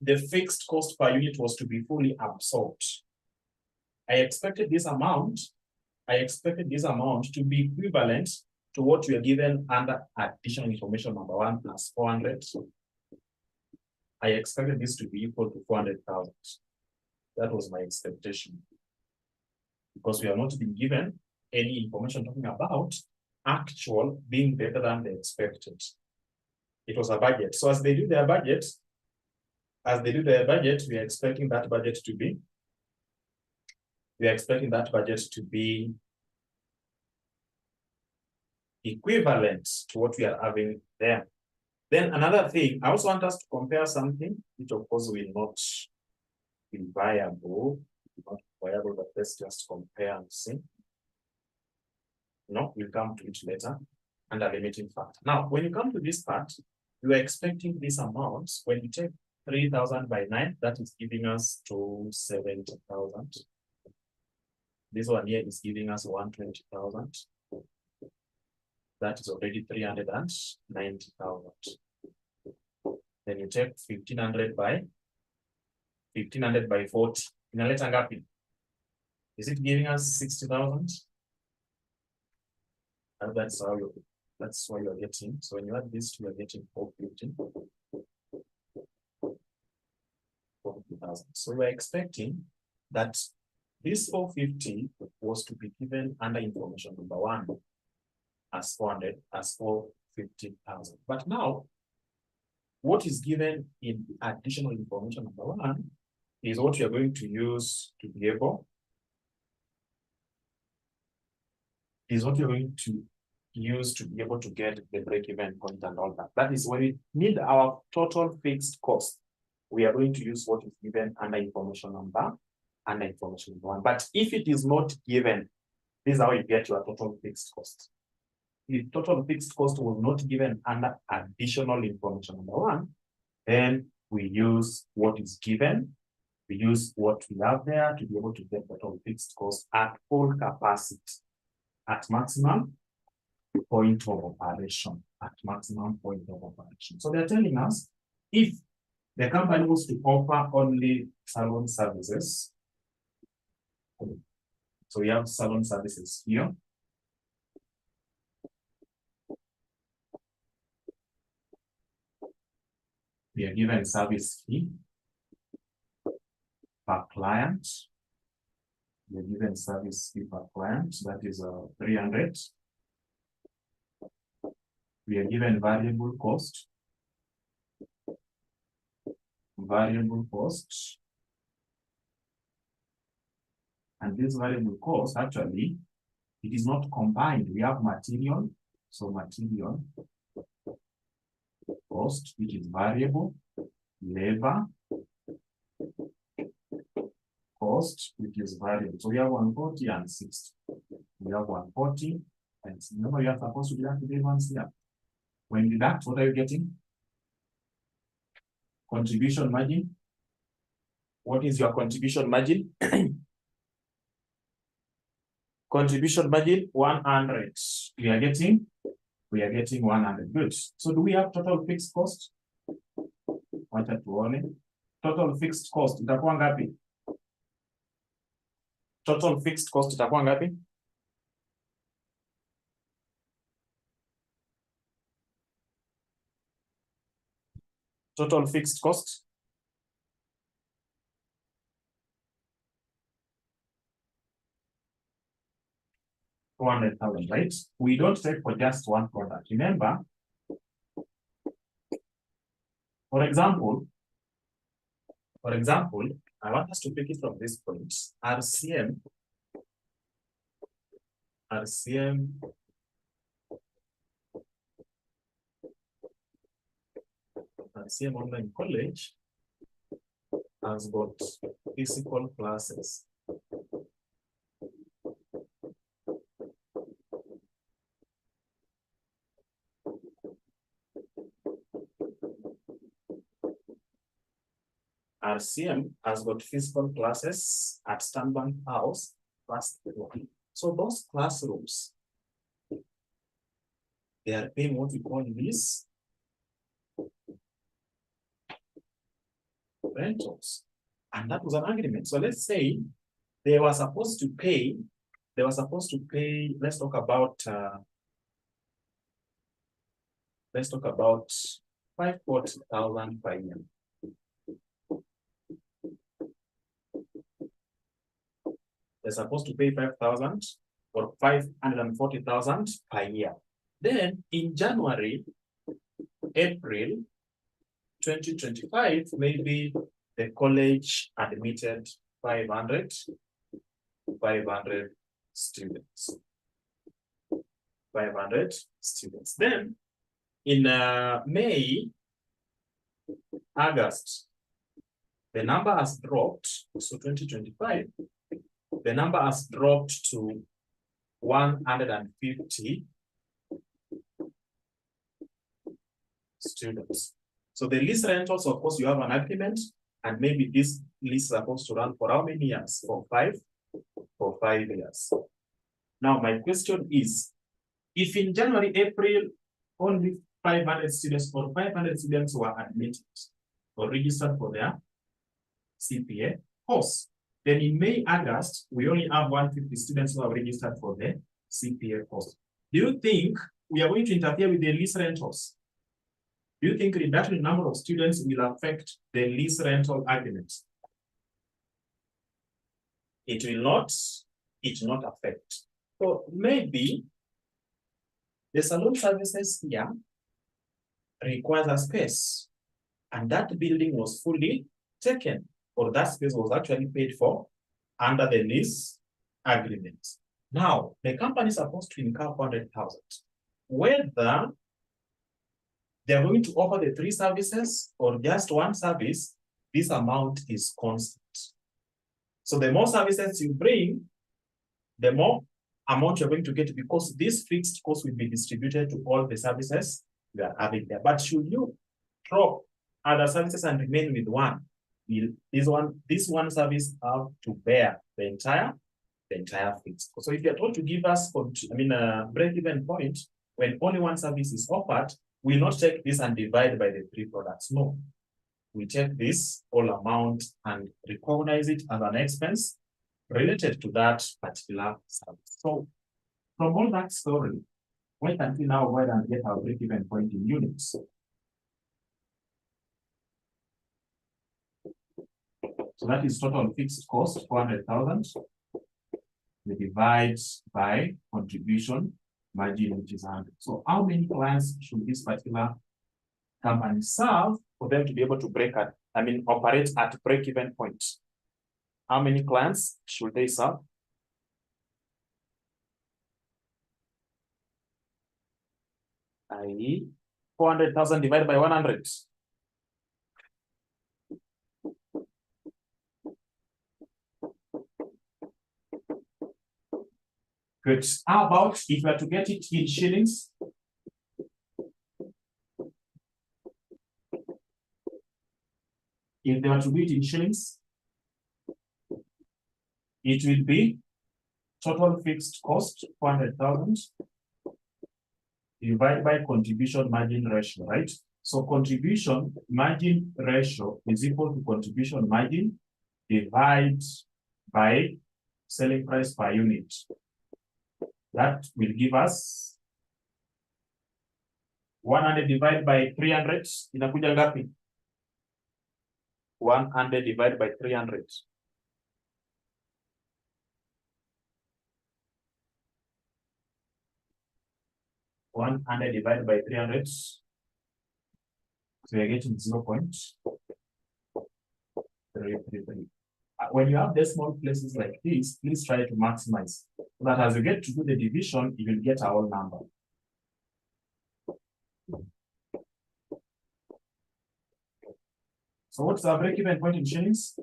the fixed cost per unit was to be fully absorbed, I expected this amount to be equivalent to what we are given under additional information number 1 plus 400. I expected this to be equal to 400,000. That was my expectation. Because we are not being given any information talking about actual being better than the expected. It was a budget. So as they do their budget, we are expecting that budget to be equivalent to what we are having there. Then another thing, I also want us to compare something, which of course will not be viable. Not viable, but let's just compare and see. No, we'll come to it later under limiting factor. Now, when you come to this part, you are expecting this amount. When you take 3,000 by 9, that is giving us 270,000. This one here is giving us 120,000. That is already 390,000. Then you take 1,500 by 40. Inaleta ngapi? Is it giving us 60,000? And that's why you're getting. So when you add this, you are getting 450,000. So we're expecting that this 450 was to be given under information number 1 as 400 as 450,000. But now, what is given in additional information number 1 is what you are going to use to be able. Is what you're going to use to be able to get the break-even point and all that. That is when we need our total fixed cost. We are going to use what is given under information number 1. But if it is not given, this is how you get your total fixed cost. If total fixed cost was not given under additional information number 1, then we use what is given. We use what we have there to be able to get the total fixed cost at full capacity, at maximum point of operation, So they're telling us if the company was to offer only salon services, so we have salon services here. We are given service fee per client. We are given service fee per client, that is 300. We are given variable cost. And this variable cost, actually, it is not combined. We have material. So material cost, which is variable, labor cost, which is variable. So we have 140 and 60. We have 140 and remember you are supposed to deduct the ones here. When you deduct, what are you getting? Contribution margin. What is your contribution margin? Contribution margin 100. We are getting 100. Good. So do we have total fixed cost? Wacha tuone. Total fixed cost itakuwa ngapi? Total fixed cost itakuwa ngapi? Total fixed cost. $400,000, right? We don't take for just one product. Remember, for example, I want us to pick it from this point. RCM RCM Online College has got physical classes. RCM has got physical classes at Stanbank House, first floor. So those classrooms, they are paying what we call this rentals. And that was an agreement. So let's say they were supposed to pay, let's talk about 540,000 per year. They're supposed to pay 5,000 or 540,000 per year. Then in January, April 2025, maybe the college admitted 500 students. 500 students. Then in May, August, the number has dropped. So 2025, the number has dropped to 150 students. So the lease rentals, of course, you have an agreement, and maybe this lease is supposed to run for how many years? For 5 years. Now, my question is, if in January, April, only 500 students or 500 students were admitted or registered for their CPA course, then in May, August, we only have 150 students who are registered for the CPA course. Do you think we are going to interfere with the lease rentals? Do you think reduction in number of students will affect the lease rental agreements? It will not affect. So maybe the salon services here requires a space, and that building was fully taken, or that space was actually paid for under the lease agreement. Now, the company is supposed to incur 400,000. Whether they're going to offer the 3 services or just 1 service, this amount is constant. So the more services you bring, the more amount you're going to get, because this fixed cost will be distributed to all the services you are having there. But should you drop other services and remain with one, this one service have to bear the entire fixed cost. So if you're told to give us a break-even point when only one service is offered, we will not take this and divide by the 3 products. No. We take this whole amount and recognize it as an expense related to that particular service. So from all that story, why can't we now go ahead and get our break-even point in units? So that is total fixed cost, 400,000. We divide by contribution margin, which is 100. So how many clients should this particular company serve for them to be able to operate at break-even point? How many clients should they serve? I.e., 400,000 divided by 100. Good. How about if you are to get it in shillings? If they were to do it in shillings, it will be total fixed cost, 400,000, divided by contribution margin ratio, right? So contribution margin ratio is equal to contribution margin divided by selling price per unit. That will give us 100 divided by 300. Inakuja ngapi? 100 divided by 300. One 100 divided by 300. So you're getting 0.333. When you have decimal places like this, please try to maximize so that as you get to do the division, you will get a whole number. So what's our break-even point in shillings?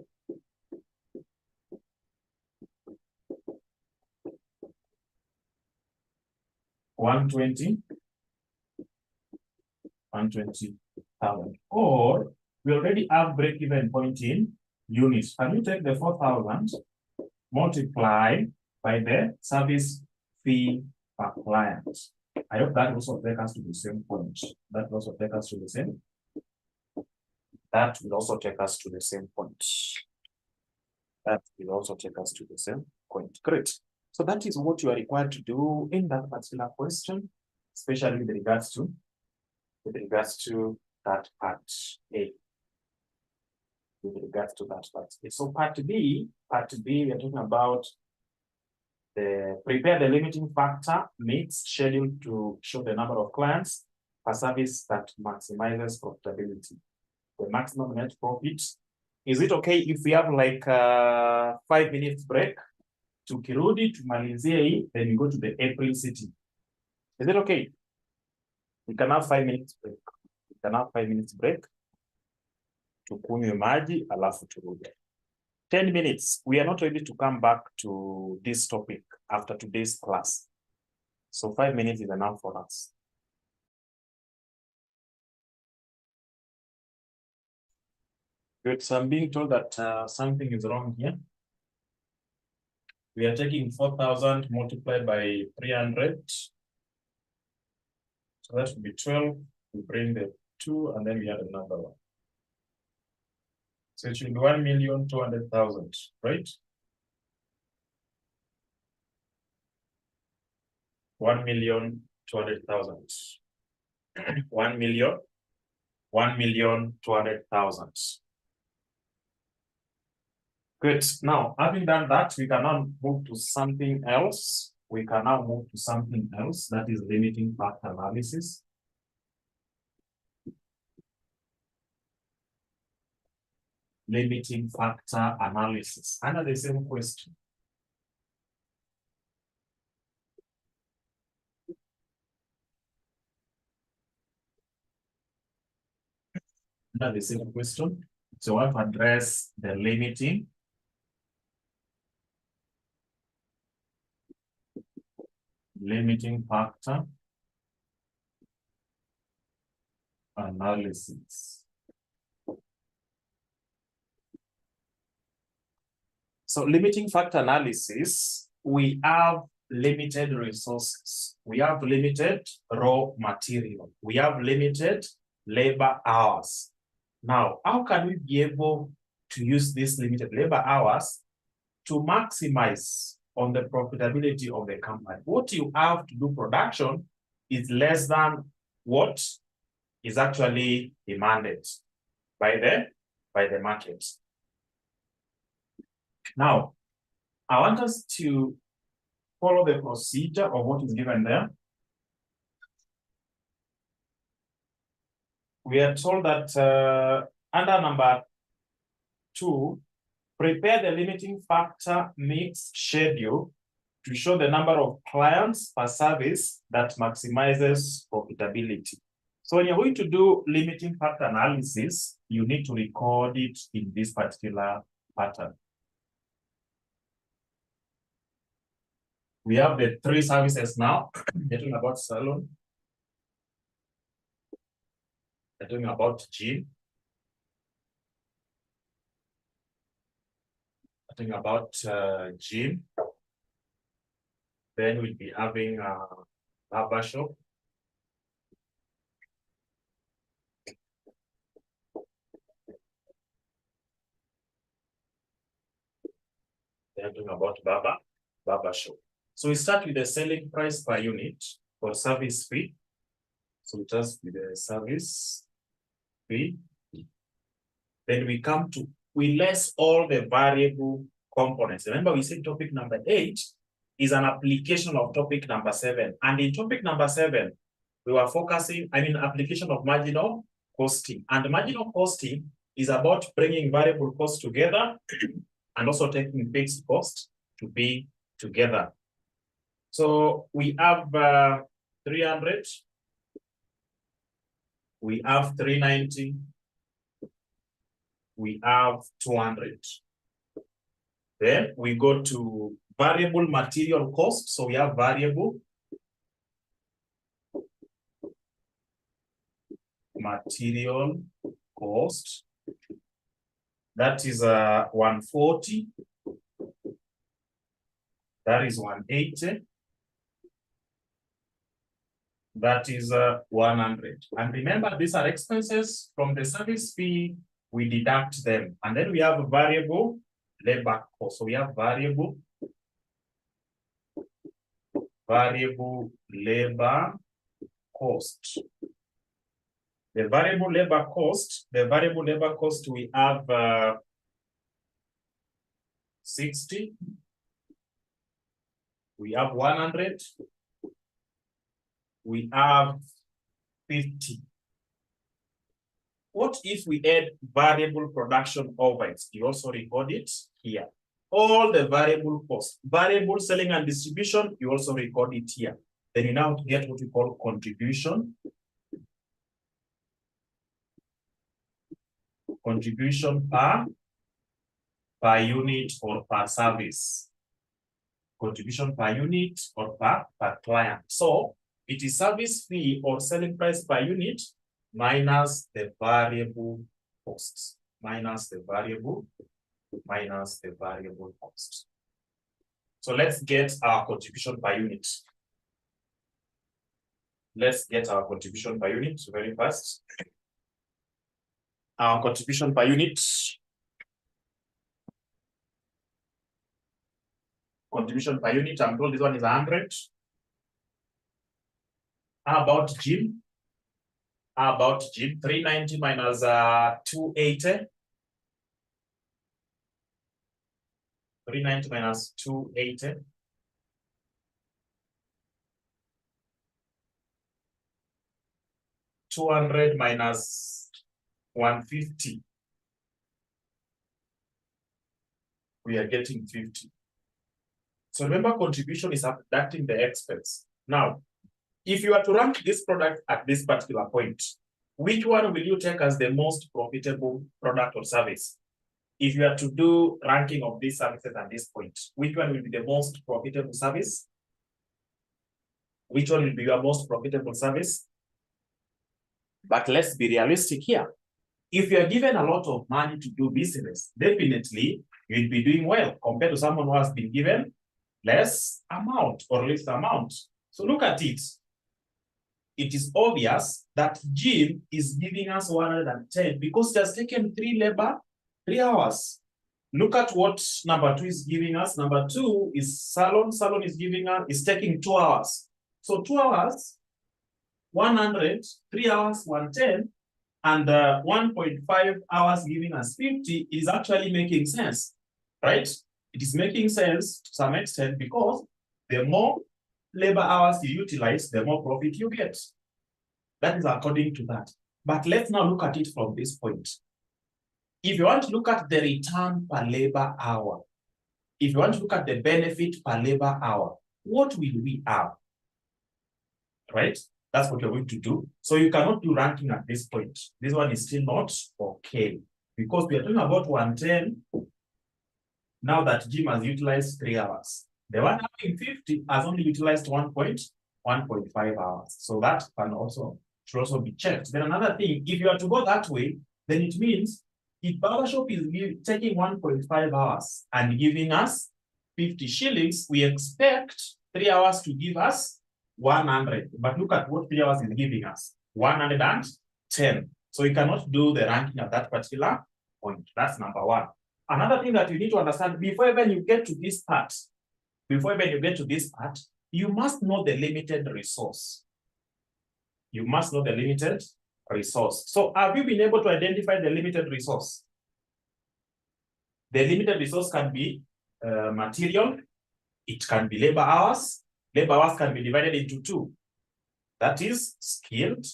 $120,000. Or we already have break-even point in units. Can you take the 4,000 multiply by the service fee per client? I hope that also take us to the same point. That will also take us to the same. That will also take us to the same point. That will also take us to the same point. Great. So that is what you are required to do in that particular question, especially with regards to that part A. With regards to that part A. So part B, we are talking about the prepare the limiting factor mix schedule to show the number of clients per service that maximizes profitability. The maximum net profit. Is it okay if we have like 5 minutes break? Tukirudi tumalizie hii, then we go to the April city. Is it okay? We can have 5 minutes break. We can have 5 minutes break. Tukunywe maji alafu turudi. 10 minutes. We are not ready to come back to this topic after today's class. So 5 minutes is enough for us. Good. So I'm being told that something is wrong here. We are taking 4,000 multiplied by 300. So that would be 12. We bring the 2 and then we add another one. So it should be 1,200,000, right? 1,200,000. 1,200,000. Good. Now, having done that, we can now move to something else. We can now move to something else, that is limiting factor analysis. Limiting factor analysis. Under the same question. Under the same question. So I have to address the limiting factor analysis. So limiting factor analysis, we have limited resources. We have limited raw material. We have limited labor hours. Now, how can we be able to use these limited labor hours to maximize on the profitability of the company? What you have to do production is less than what is actually demanded by the market. Now, I want us to follow the procedure of what is given there. We are told that under number 2, prepare the limiting factor mix schedule to show the number of clients per service that maximizes profitability. So when you're going to do limiting factor analysis, you need to record it in this particular pattern. We have the 3 services now. We're talking about salon. We're talking about gym. We're talking about gym. Then we'll be having a barber shop. They're talking about barber shop. So we start with the selling price per unit for service fee. So we just with the service fee. Then we come to, we less all the variable components. Remember we said topic number 8 is an application of topic number 7. And in topic number 7, we were focusing, application of marginal costing. And marginal costing is about bringing variable costs together and also taking fixed cost to be together. So we have 300, we have 390, we have 200. Then we go to variable material cost. So we have variable material cost. That is 140. That is 180. That is 100. And remember, these are expenses from the service fee. We deduct them. And then we have variable labor cost. So we have variable labor cost. The variable labor cost, we have 60. We have 100. We have 50. What if we add variable production overheads? You also record it here. All the variable costs, variable selling and distribution, you also record it here. Then you now get what we call contribution. Contribution per unit or per service. Contribution per unit or per client. So it is service fee or selling price per unit minus the variable costs. Minus the variable cost. So let's get our contribution per unit. Let's get our contribution per unit very fast. Our contribution per unit. Contribution per unit, I'm told this one is 100. How about gym? 390 minus 280. 390 minus 280. 200 minus 150. We are getting 50. So remember, contribution is subtracting the expense. Now, if you are to rank this product at this particular point, which one will you take as the most profitable product or service? If you are to do ranking of these services at this point, which one will be the most profitable service? Which one will be your most profitable service? But let's be realistic here. If you are given a lot of money to do business, definitely you'll be doing well compared to someone who has been given less amount or least amount. So look at it. It is obvious that gym is giving us 110 because it has taken 3 hours. Look at what number 2 is giving us. Number 2 is salon. Salon is taking 2 hours. So 2 hours, 100, 3 hours, 110, and 1.5 hours giving us 50 is actually making sense, right? It is making sense to some extent because the more labor hours you utilize, the more profit you get. That is according to that. But let's now look at it from this point. If you want to look at the return per labor hour, if you want to look at the benefit per labor hour, what will we have? Right? That's what you're going to do. So you cannot do ranking at this point. This one is still not okay because we are talking about 110. Now that gym has utilized 3 hours. The one having 50 has only utilized 1.5 hours. So that should also be checked. Then another thing, if you are to go that way, then it means if barbershop is taking 1.5 hours and giving us 50 shillings, we expect 3 hours to give us 100. But look at what 3 hours is giving us, 110. So you cannot do the ranking at that particular point. That's number 1. Another thing that you need to understand before even you get to this part, you must know the limited resource. You must know the limited resource. So have you been able to identify the limited resource? The limited resource can be material. It can be labor hours. Labor hours can be divided into 2. That is skilled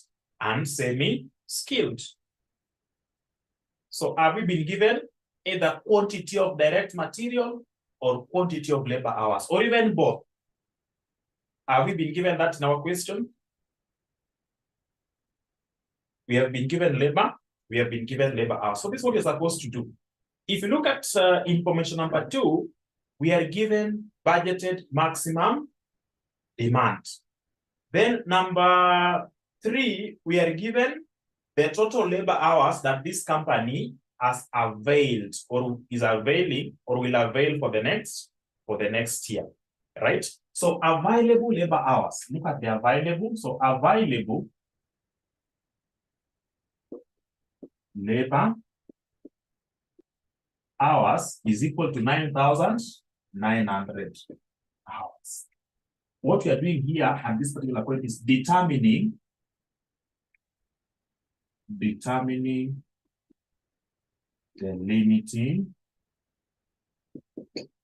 and semi-skilled. So have we been given either quantity of direct material or quantity of labor hours, or even both? Have we been given that in our question? We have been given labor we have been given labor hours. So this is what you're supposed to do. If you look at information number 2, we are given budgeted maximum demand. Then number 3, we are given the total labor hours that this company has availed or is availing or will avail for the next year, right? So available labor hours, look at the available. So available labor hours is equal to 9,900 hours. What we are doing here at this particular point is determining the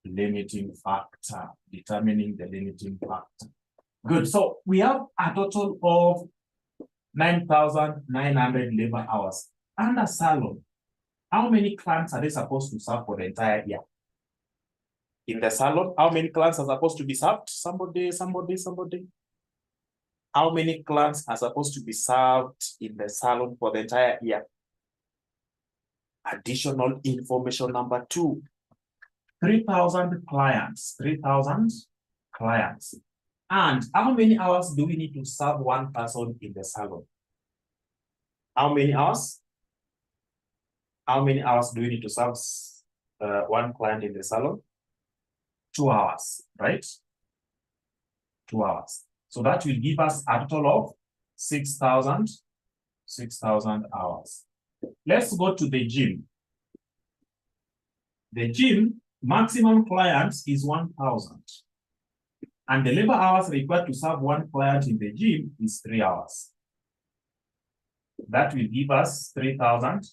limiting factor. Determining the limiting factor. Good. So we have a total of 9,900 labor hours. Under salon, how many clients are they supposed to serve for the entire year? In the salon, how many clients are supposed to be served? Somebody. How many clients are supposed to be served in the salon for the entire year? Additional information number 2. 3,000 clients. 3,000 clients. And how many hours do we need to serve one person in the salon? How many hours? How many hours do we need to serve one client in the salon? 2 hours, right? 2 hours. So that will give us a total of 6,000 hours. Let's go to the gym. The gym maximum clients is 1,000. And the labor hours required to serve one client in the gym is 3 hours. That will give us 3,000.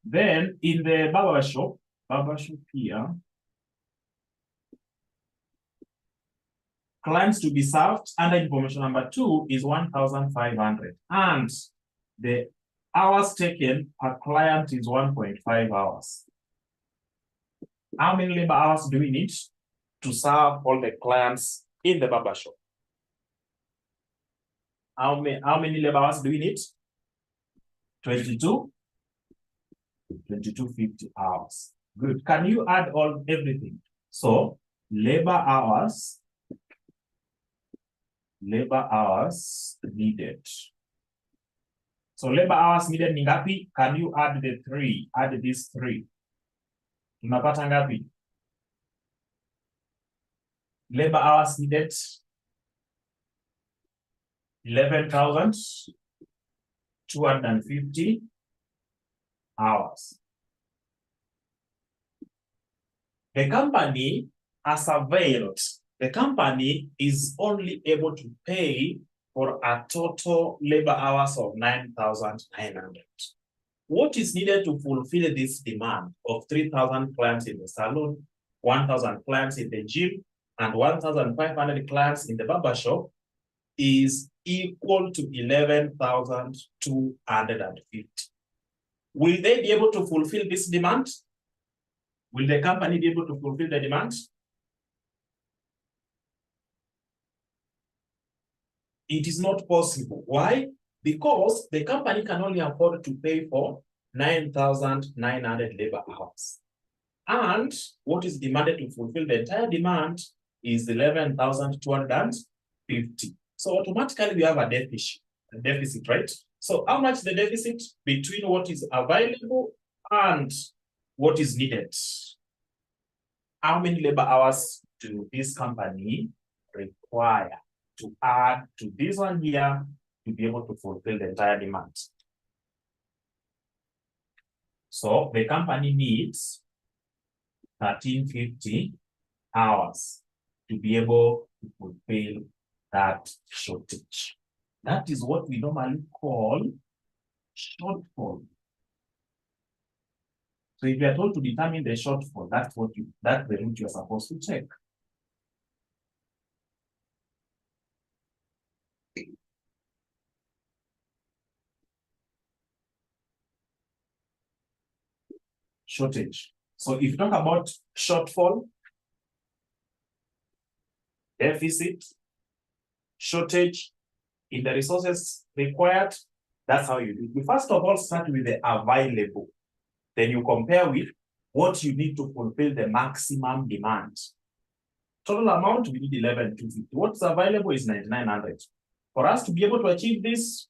Then in the barber shop here, clients to be served under information number 2 is 1,500. And the hours taken per client is 1.5 hours. How many labor hours do we need to serve all the clients in the barber shop? How many labor hours do we need? 2250 hours. Good. Can you add everything? So labor hours needed. So labor hours needed ni ngapi? Can you add the 3? Add these 3. Tunapata ngapi? Labor hours needed 11,250 hours. The company has availed. The company is only able to pay for a total labor hours of 9,900. What is needed to fulfill this demand of 3,000 clients in the salon, 1,000 clients in the gym, and 1,500 clients in the barber shop is equal to 11,250. Will they be able to fulfill this demand? Will the company be able to fulfill the demand? It is not possible. Why? Because the company can only afford to pay for 9,900 labor hours. And what is demanded to fulfill the entire demand is 11,250. So automatically we have a deficit, right? So how much the deficit between what is available and what is needed? How many labor hours do this company require to add to this one here to be able to fulfill the entire demand? So the company needs 1,350 hours to be able to fulfill that shortage. That is what we normally call shortfall. So if you are told to determine the shortfall, that's the route you're supposed to take. Shortage. So if you talk about shortfall, deficit, shortage, in the resources required, that's how you do it. You first of all start with the available. Then you compare with what you need to fulfill the maximum demand. Total amount, we need 11,250. What's available is 9,900. For us to be able to achieve this,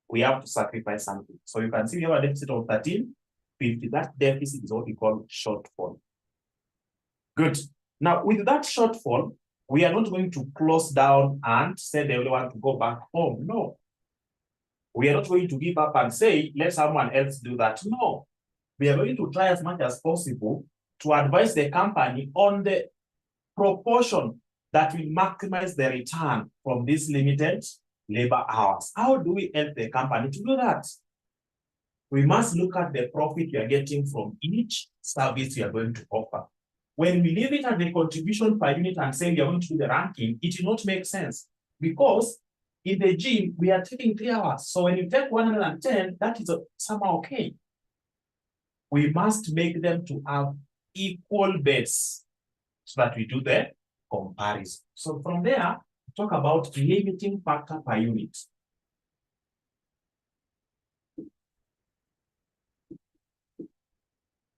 we have to sacrifice something. So you can see we have a deficit of 13,50. That deficit is what we call shortfall. Good. Now, with that shortfall, we are not going to close down and say they only want to go back home. No. We are not going to give up and say, let someone else do that. No. We are going to try as much as possible to advise the company on the proportion that will maximize the return from these limited labor hours. How do we help the company to do that? We must look at the profit we are getting from each service we are going to offer. When we leave it at the contribution per unit and say we are going to do the ranking, it will not make sense because in the gym, we are taking 3 hours. So when you take 110, that is somehow okay. We must make them to have equal bets so that we do the comparison. So from there, talk about limiting factor per unit.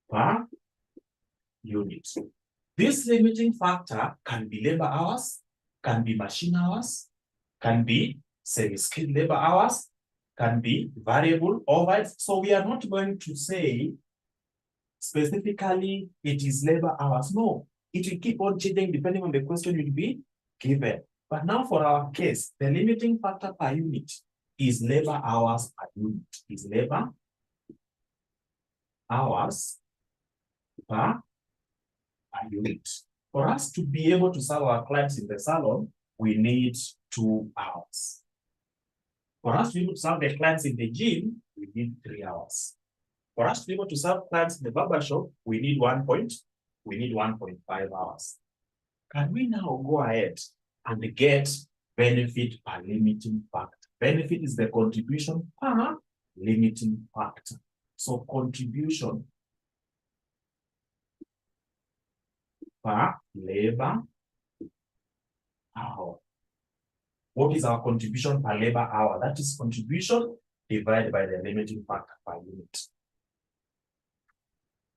Per unit. This limiting factor can be labor hours, can be machine hours, can be semi-skilled labor hours, can be variable overheads. So we are not going to say specifically it is labor hours. No, it will keep on changing depending on the question will be given. But now for our case, the limiting factor per unit is labor hours per unit. Is labor hours per unit. For us to be able to serve our clients in the salon, we need 2 hours. For us to be able to serve the clients in the gym, we need 3 hours. For us to be able to serve clients in the barber shop, we need 1.5 hours. Can we now go ahead and get benefit per limiting factor? Benefit is the contribution per limiting factor. So contribution per labor hour. What is our contribution per labor hour? That is contribution divided by the limiting factor per unit.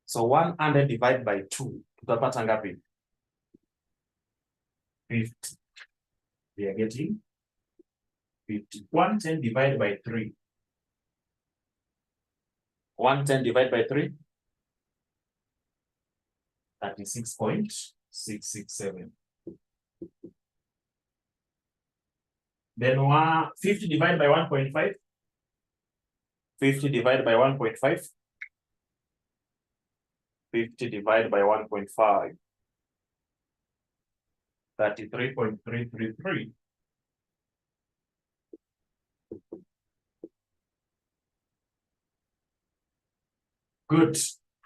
So 100 divided by 2, tutapata ngapi? 50. We are getting 50. 110 divided by 3. 110 divided by 3. 36.667. Then 50 divided by 1.5. 50 divided by 1.5. 50 divided by 1.5. 33.333. Good.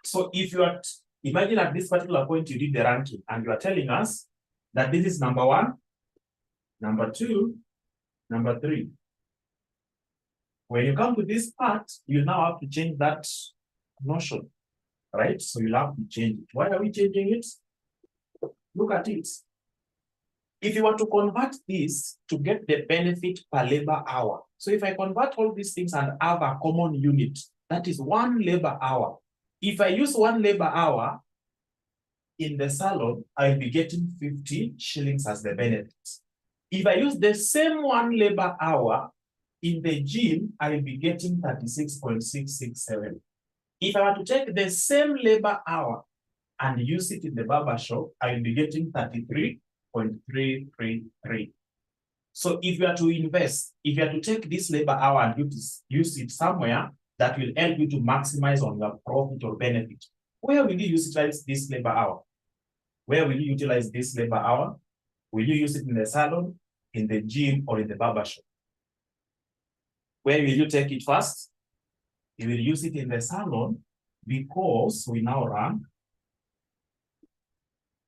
So if you are, imagine at this particular point you did the ranking and you are telling us that this is number 1, number 2, number 3. When you come to this part, you now have to change that notion, right? So you'll have to change it. Why are we changing it? Look at it. If you were to convert this to get the benefit per labor hour, so if I convert all these things and have a common unit, that is 1 labor hour. If I use 1 labor hour in the salon, I'll be getting 50 shillings as the benefit. If I use the same 1 labor hour in the gym, I'll be getting 36.667. If I were to take the same labor hour and use it in the barber shop, I'll be getting 33.333. So if you are to invest, if you are to take this labor hour and use it somewhere that will help you to maximize on your profit or benefit, where will you utilize this labor hour? Where will you utilize this labor hour? Will you use it in the salon, in the gym, or in the barber shop? Where will you take it first? You will use it in the salon because we now rank.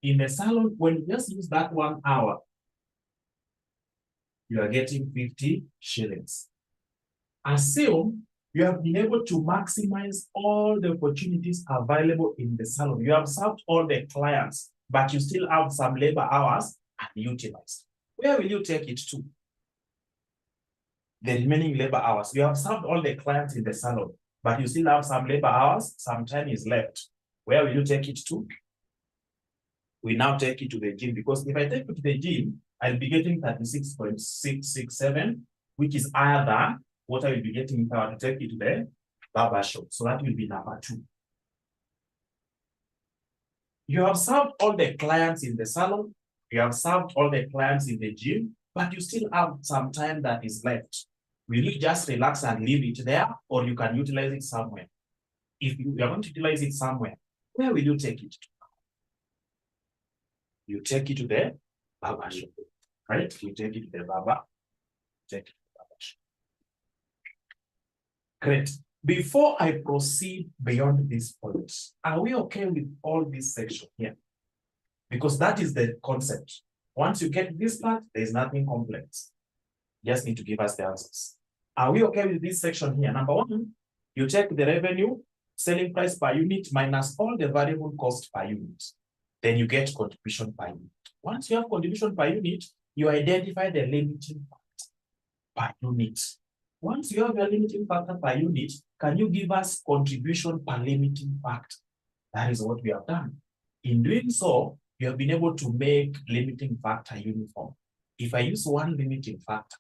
In the salon, when you just use that 1 hour, you are getting 50 shillings. Assume you have been able to maximize all the opportunities available in the salon. You have served all the clients, but you still have some labor hours unutilized. Where will you take it to? the remaining labor hours. You have served all the clients in the salon, but you still have some labor hours, some time is left. Where will you take it to? We now take it to the gym, because if I take it to the gym, I'll be getting 36.667, which is higher than what I will be getting if I were to take it to the barber shop. So that will be number 2. You have served all the clients in the salon, you have served all the clients in the gym, but you still have some time that is left. Will you just relax and leave it there, or you can utilize it somewhere? If you are going to utilize it somewhere, where will you take it to? You take it to the barber shop, right? You take it to the barber, take it to the barber shop. Great. Before I proceed beyond this point, are we okay with all this section here? Because that is the concept. Once you get this part, there is nothing complex. You just need to give us the answers. Are we okay with this section here? Number 1, you check the revenue, selling price per unit minus all the variable cost per unit. Then you get contribution per unit. Once you have contribution per unit, you identify the limiting factor per unit. Once you have your limiting factor per unit, can you give us contribution per limiting factor? That is what we have done. In doing so, you have been able to make limiting factor uniform. If I use one limiting factor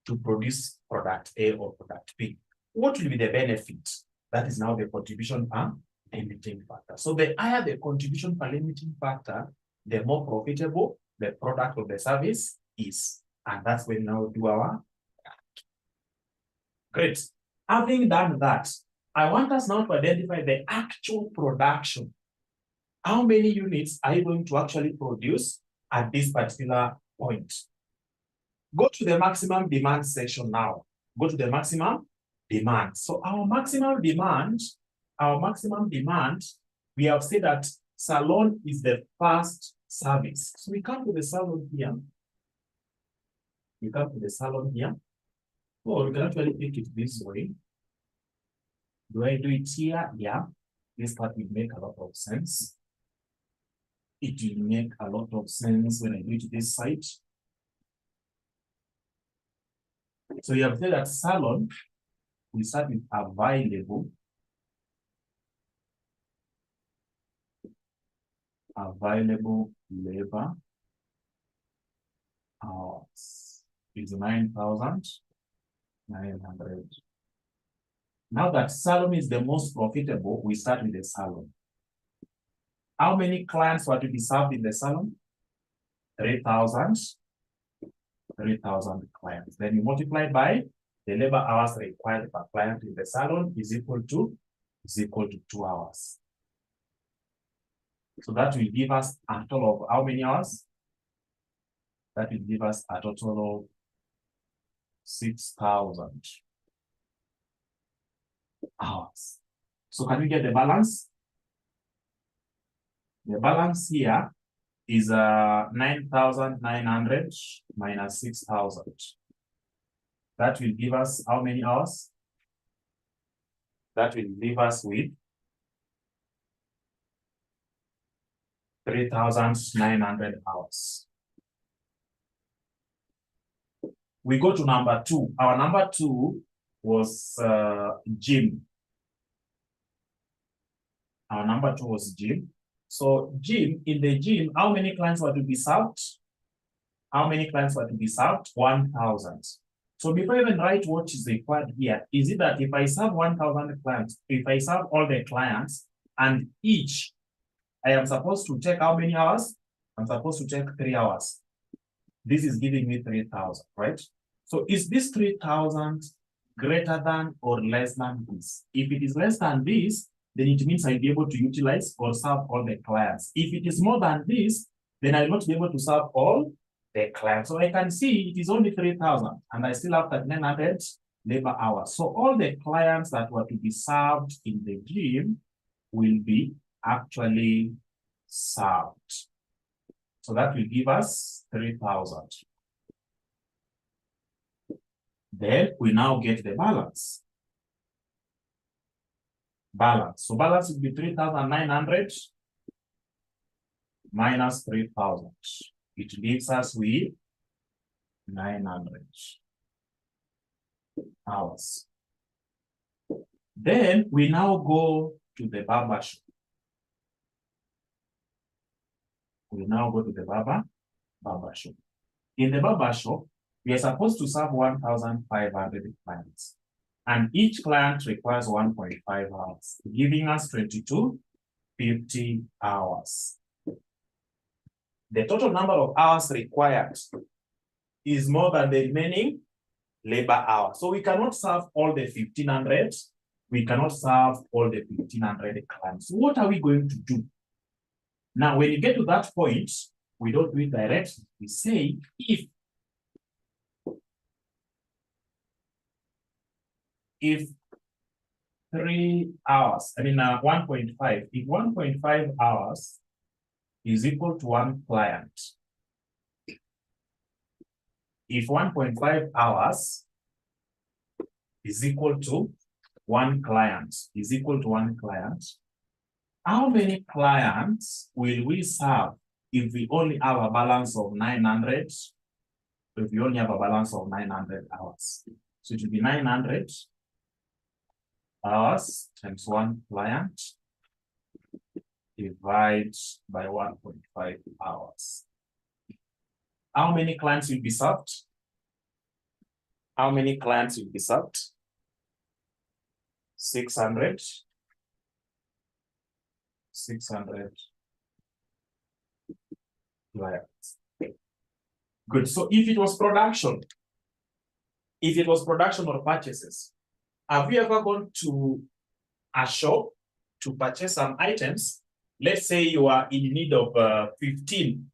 to produce product A or product B, what will be the benefit? That is now the contribution per limiting factor. So the higher the contribution per limiting factor, the more profitable the product or the service is. And that's when we now do our. Great. Having done that, I want us now to identify the actual production. How many units are you going to actually produce at this particular point? Go to the maximum demand section now. Go to the maximum demand. So our maximum demand, we have said that salon is the first service. So we come to the salon here. Or we can actually take it this way. Do I do it here? Yeah. This part will make a lot of sense. It will make a lot of sense when I do it this side. So you have said that salon, we start with available labor hours is 9,900. Now that salon is the most profitable, we start with the salon. How many clients were to be served in the salon? 3,000 clients. Then you multiply by the labor hours required per client in the salon is equal to 2 hours. So that will give us a total of how many hours? That will give us a total of 6,000 hours. So can we get the balance? The balance here is 9,900 minus 6,000. That will give us how many hours? That will leave us with 3,900 hours. We go to number 2. Our number 2 was gym. Our number 2 was gym. So gym, in the gym, how many clients were to be served? 1,000. So before I even write what is required here, is it that if I serve 1,000 clients, if I serve all the clients and each, I am supposed to take how many hours? I'm supposed to take 3 hours. This is giving me 3,000, right? So is this 3,000 greater than or less than this? If it is less than this, then it means I'll be able to utilize or serve all the clients. If it is more than this, then I'll not be able to serve all the clients. So I can see it is only 3,000 and I still have 1,900 labor hours. So all the clients that were to be served in the gym will be actually served. So that will give us 3,000. Then we now get the balance. So balance will be 3,900 minus 3,000. It leaves us with 900. hours. Then we now go to the barber shop. We now go to the barber shop. In the barber shop, we are supposed to serve 1,500 clients. And each client requires 1.5 hours, giving us 2250 hours. The total number of hours required is more than the remaining labor hours. So we cannot serve all the 1,500. We cannot serve all the 1,500 clients. So what are we going to do? Now, when you get to that point, we don't do it directly. We say if 3 hours, 1.5, if 1.5 hours is equal to 1 client, if 1.5 hours is equal to 1 client, how many clients will we serve if we only have a balance of 900? If we only have a balance of 900 hours. So it will be 900 hours times 1 client divided by 1.5 hours. How many clients will be served? How many clients will be served? 600. 600 clients. Good. So if it was production or purchases, have you ever gone to a shop to purchase some items? Let's say you are in need of 15.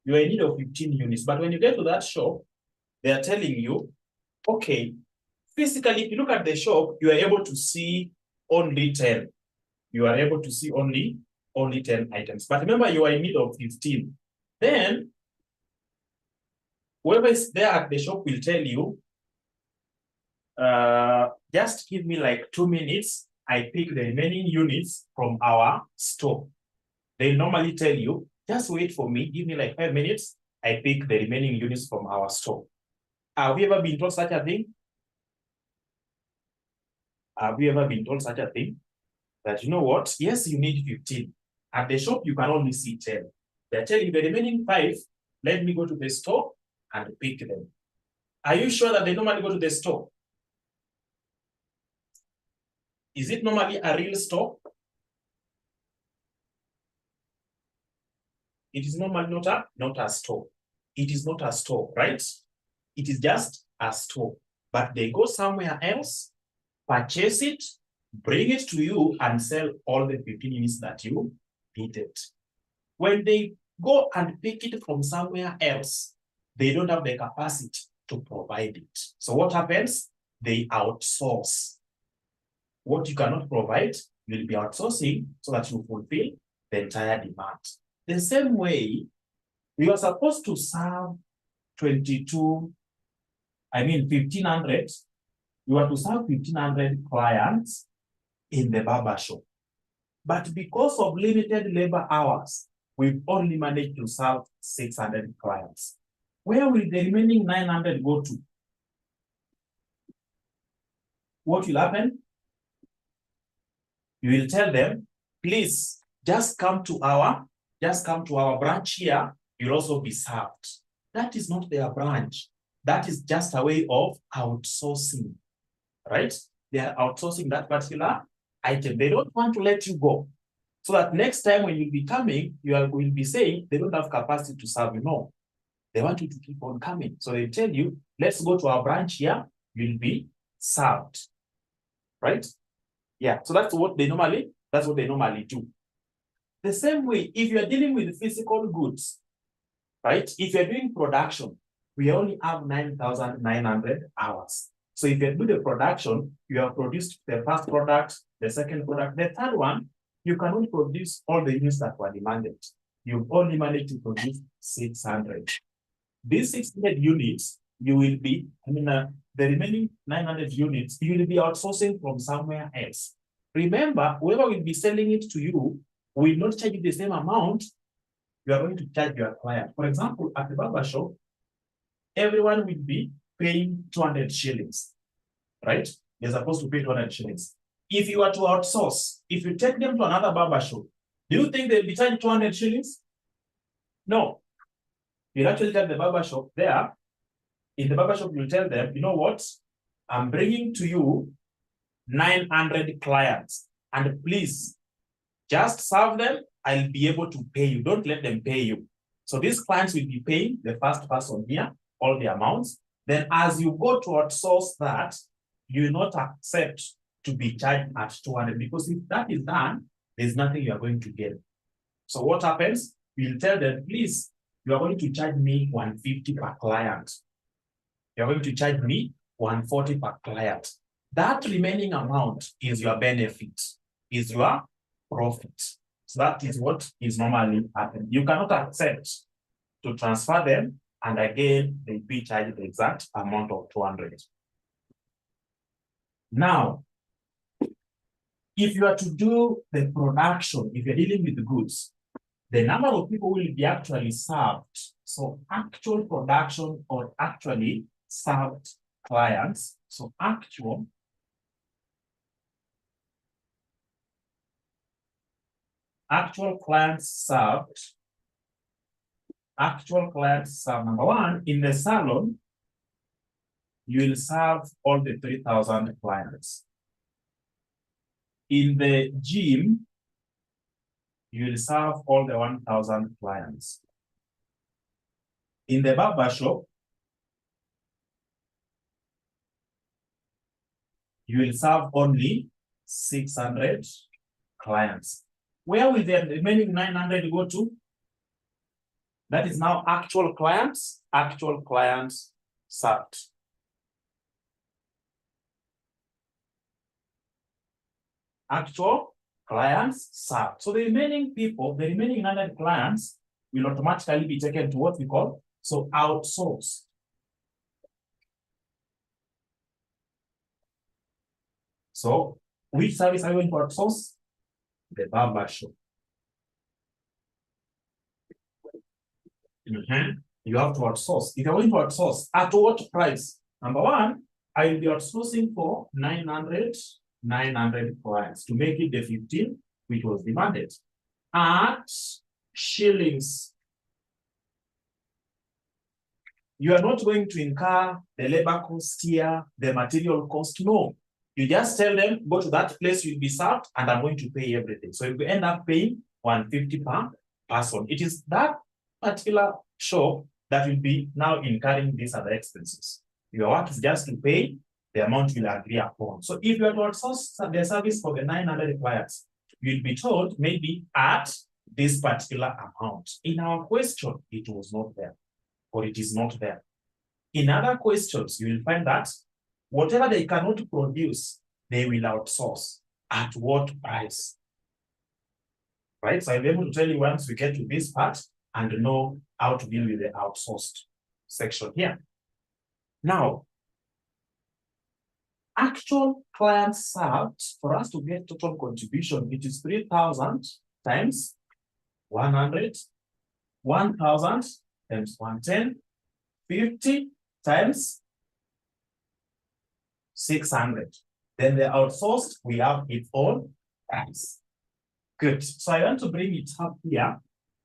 You are in need of 15 units. But when you get to that shop, they are telling you, okay, physically, if you look at the shop, you are able to see only 10. You are able to see only 10 items. But remember, you are in need of 15. Then, whoever is there at the shop will tell you, just give me like 2 minutes. I pick the remaining units from our store. They normally tell you, just wait for me. Give me like 5 minutes. I pick the remaining units from our store. Have you ever been told such a thing? Have you ever been told such a thing? That you know what? Yes, you need 15. At the shop, you can only see 10. They're telling you the remaining 5, let me go to the store and pick them. Are you sure that they normally go to the store? Is it normally a real store? It is normally not a store. It is not a store, right? It is just a store. But they go somewhere else, purchase it, bring it to you, and sell all the 15 units that you needed. When they go and pick it from somewhere else, they don't have the capacity to provide it. So what happens? They outsource. What you cannot provide, you'll be outsourcing so that you fulfill the entire demand. The same way, we are supposed to serve 1,500. You are to serve 1,500 clients in the barber shop. But because of limited labor hours, we've only managed to serve 600 clients. Where will the remaining 900 go to? What will happen? You will tell them, please, just come to our branch here. You'll also be served. That is not their branch. That is just a way of outsourcing, right? They are outsourcing that particular item. They don't want to let you go. So that next time when you'll be coming, will be saying they don't have capacity to serve you. No, they want you to keep on coming. So they tell you, let's go to our branch here. You'll be served, right? Yeah. So that's what they normally do. The same way, if you are dealing with physical goods, right? If you're doing production, we only have 9,900 hours. So if you do the production, you have produced the first product, the second product, the third one, you cannot produce all the units that were demanded. You've only managed to produce 600. These 600 units, you will be, the remaining 900 units, you will be outsourcing from somewhere else. Remember, whoever will be selling it to you will not charge you the same amount you are going to charge your client. For example, at the barber shop, everyone will be paying 200 shillings. right? They're supposed to pay 200 shillings. If you are to outsource, if you take them to another barber shop, do you think they'll be charged 200 shillings? No. You'll actually tell the barber shop there, in the barber shop, you'll tell them, you know what? I'm bringing to you 900 clients, and please just serve them. I'll be able to pay you. Don't let them pay you. So these clients will be paying the first person here, all the amounts. Then as you go to outsource that, you will not accept to be charged at 200, because if that is done, there's nothing you are going to get. So what happens? We'll tell them, please, you are going to charge me 150 per client. You're going to charge me 140 per client. That remaining amount is your benefit, is your profit. So that is what is normally happening. You cannot accept to transfer them, and again, they be charged the exact amount of 200. Now, if you are to do the production, if you're dealing with the goods, the number of people will be actually served. So actual production or actually served clients. So actual clients served. Actual clients served. Number one, in the salon, you will serve all the 3,000 clients. In the gym, you will serve all the 1,000 clients. In the barber shop, you will serve only 600 clients. Where will the remaining 900 go to? That is now actual clients served. Actual clients served. So the remaining people, the remaining 900 clients will automatically be taken to what we call, so outsourced. So which service are you going to outsource? The barber shop. You have to outsource. If you're going to outsource, at what price? Number one, I will be outsourcing for 900 clients to make it the 15 which was demanded at shillings. You are not going to incur the labor cost here, the material cost. No, you just tell them, go to that place, you'll be served, and I'm going to pay everything. So you end up paying 150 per person. It is that particular shop that will be now incurring these other expenses. Your work is just to pay the amount you'll agree upon. So if you are to outsource the service for the 900 clients, you'll be told maybe at this particular amount. In our question, it was not there, or it is not there. In other questions, you will find that whatever they cannot produce, they will outsource. At what price? Right? So I'll be able to tell you once we get to this part and know how to deal with the outsourced section here. Now, actual clients served, for us to get total contribution, it is 3,000 times 100, 1,000 times 110, 50 times 600. Then the outsourced, we have its own price. Good. So I want to bring it up here.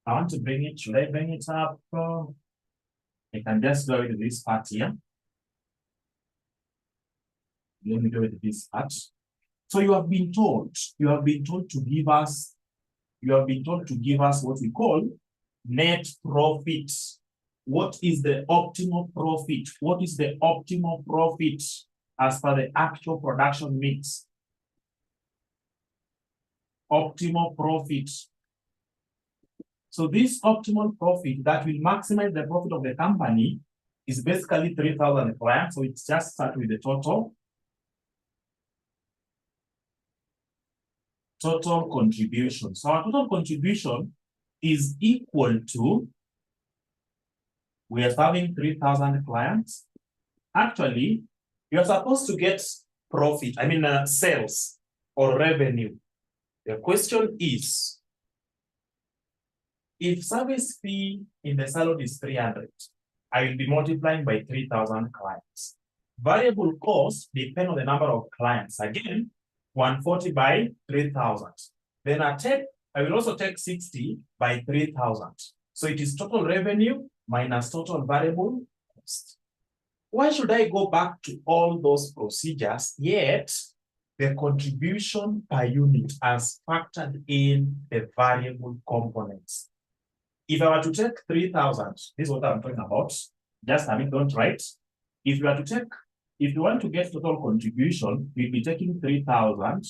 I want to bring it, should I bring it up? I can just go with this part here. Let me go with this part. So you have been told to give us what we call net profit. What is the optimal profit? What is the optimal profit as per the actual production mix? Optimal profit. So this optimal profit that will maximize the profit of the company is basically 3,000 clients. So it's just start with the total contribution. So our total contribution is equal to, we are serving 3,000 clients. Actually, you're supposed to get profit, sales or revenue. The question is, if service fee in the salon is 300, I will be multiplying by 3,000 clients. variable cost depend on the number of clients. Again, 140 by 3,000. Then I will also take 60 by 3,000. So it is total revenue minus total variable cost. Why should I go back to all those procedures, yet the contribution per unit has factored in the variable components? If I were to take 3,000, this is what I'm talking about. Just, don't write. If you want to get total contribution, we'll be taking 3,000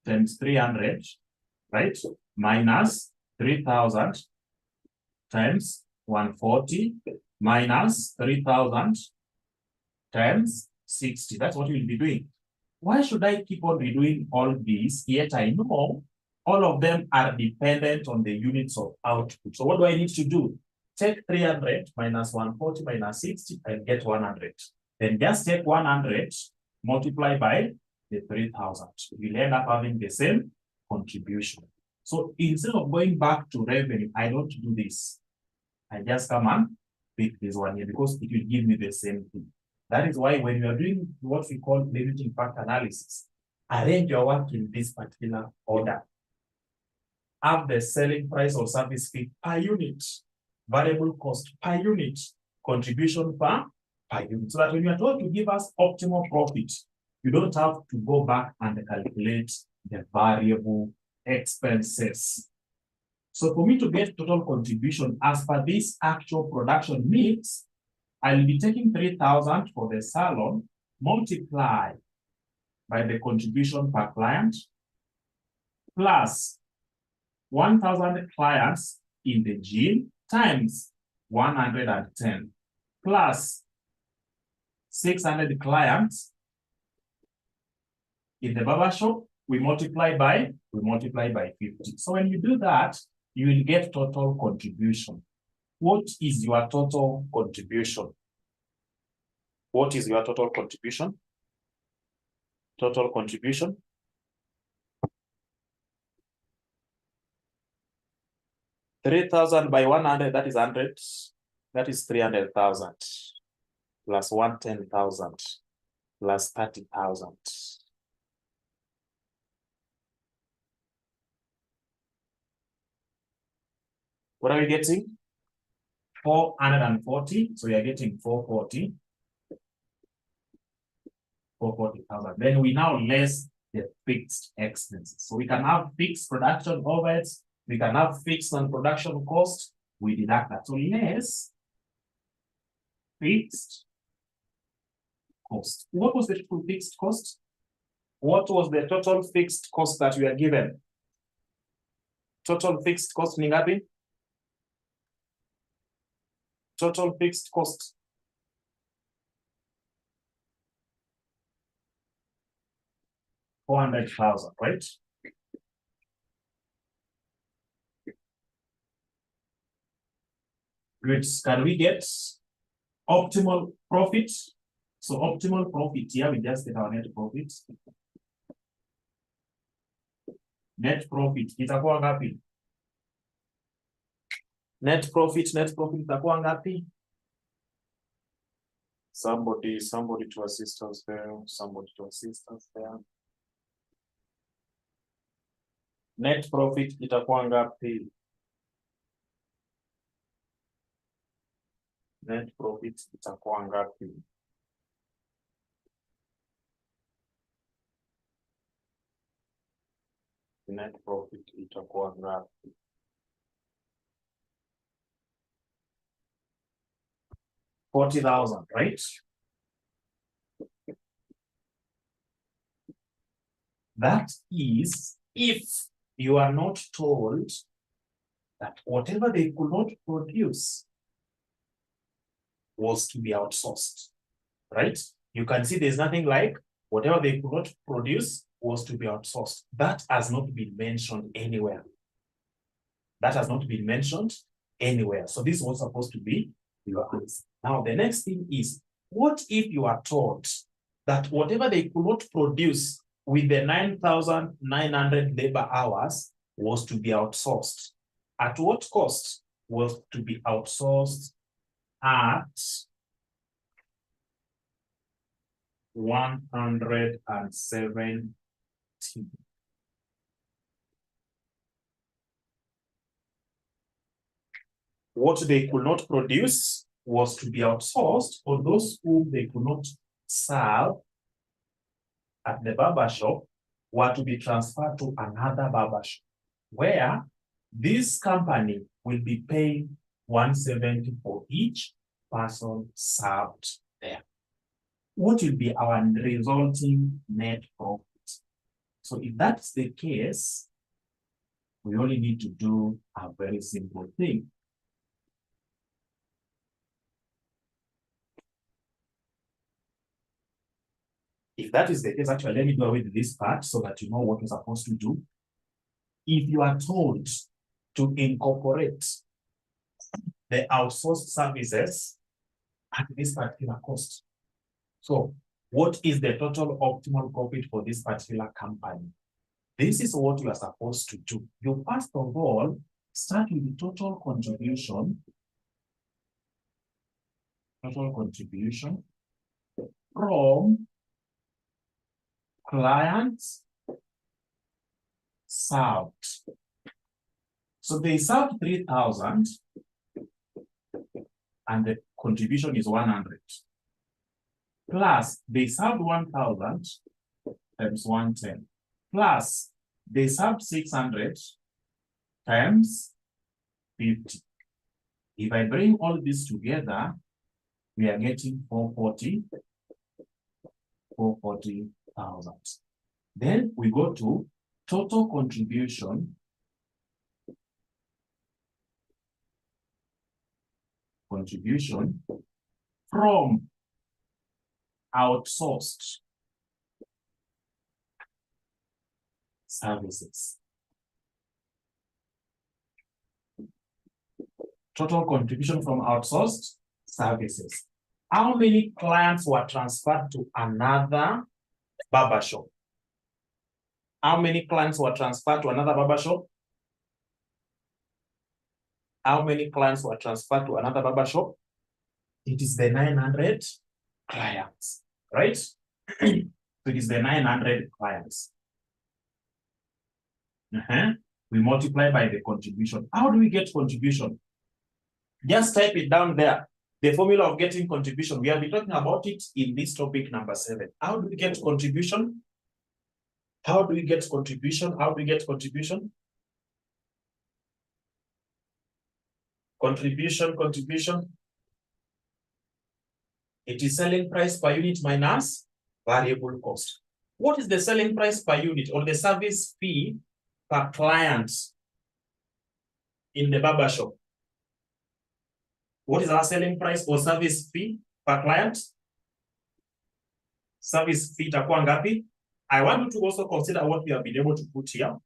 times 300, right? Minus 3,000 times 140 minus 3,000 times 60. That's what we'll be doing. Why should I keep on redoing all these? Yet I know all of them are dependent on the units of output. So what do I need to do? Take 300 minus 140 minus 60 and get 100. Then just take 100, multiply by the 3,000. You'll end up having the same contribution. So instead of going back to revenue, I don't do this. I just come and pick this one here because it will give me the same thing. That is why when you are doing what we call limiting factor analysis, arrange your work in this particular order. Have the selling price or service fee per unit, variable cost per unit, contribution per unit. So that when you are told to give us optimal profit, you don't have to go back and calculate the variable expenses. So for me to get total contribution as per this actual production mix, I'll be taking 3,000 for the salon, multiply by the contribution per client, plus 1,000 clients in the gym times 110, plus 600 clients in the barber shop, we multiply by 50. So when you do that, you will get total contribution. What is your total contribution? What is your total contribution? Total contribution. $3,000 by 100, that is 100. That is 300,000 plus 110,000 plus 30,000. What are we getting? 440. So we are getting 440. 440,000. Then we now less the fixed expenses. So we can have fixed production overheads. We can have fixed non-production cost. We deduct that. So less fixed cost. What was the total fixed cost? What was the total fixed cost that we are given? Total fixed cost ni ngapi? Total fixed cost. $400,000, right? Good. Can we get optimal profit? So optimal profit here, we just get our net profit. Net profit itakuwa ngapi? Net profit itakuwa ngapi? Somebody to assist us there. Somebody to assist us there. Net profit itakuwa ngapi? Net profit itakuwa ngapi? Net profit itakuwa ngapi? $40,000, right? That is if you are not told that whatever they could not produce was to be outsourced, right? You can see there's nothing like whatever they could not produce was to be outsourced. That has not been mentioned anywhere. That has not been mentioned anywhere. So this was supposed to be your answer. Now, the next thing is, what if you are told that whatever they could not produce with the 9,900 labor hours was to be outsourced? At what cost was to be outsourced at 170. What they could not produce was to be outsourced, or those whom they could not serve at the barber shop were to be transferred to another barber shop, where this company will be paying 170 for each person served there. What will be our resulting net profit? So if that's the case, we only need to do a very simple thing. If that is the case, actually, let me go away with this part so that you know what you're supposed to do. If you are told to incorporate the outsourced services at this particular cost, so what is the total optimal profit for this particular company? This is what you are supposed to do. You first of all start with the total contribution from clients served. So they served 3,000 and the contribution is 100. Plus they served 1,000 times 110. Plus they served 600 times 50. If I bring all this together, we are getting 440,000. Then we go to total contribution from outsourced services. Total contribution from outsourced services. How many clients were transferred to another barber shop? How many clients were transferred to another barber shop? How many clients were transferred to another barber shop? It is the 900 clients, right? So it is the 900 clients. We multiply by the contribution. How do we get contribution? Just type it down there. The formula of getting contribution. We have been talking about it in this topic number 7. How do we get contribution? How do we get contribution? How do we get contribution? Contribution. It is selling price per unit minus variable cost. What is the selling price per unit or the service fee per client in the barber shop? What is our selling price or service fee per client? Service fee itakuwa ngapi? I want you to also consider what we have been able to put here.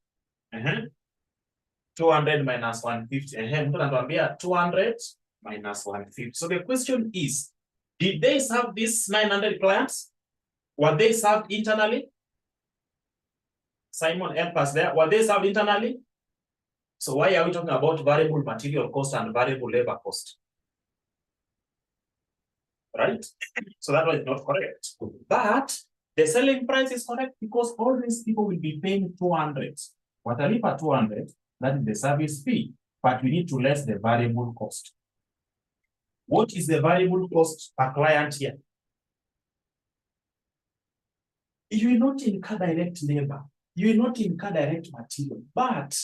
200 minus 150. Mtu anatuambia 200 minus 150. So the question is, did they serve these 900 clients? Were they served internally? Simon, help us there. Were they served internally? So why are we talking about variable material cost and variable labor cost? Right? So that was not correct. But the selling price is correct because all these people will be paying 200. Watalipa 200, that is the service fee, but we need to less the variable cost. What is the variable cost per client here? You will not incur direct labor. You will not incur direct material, but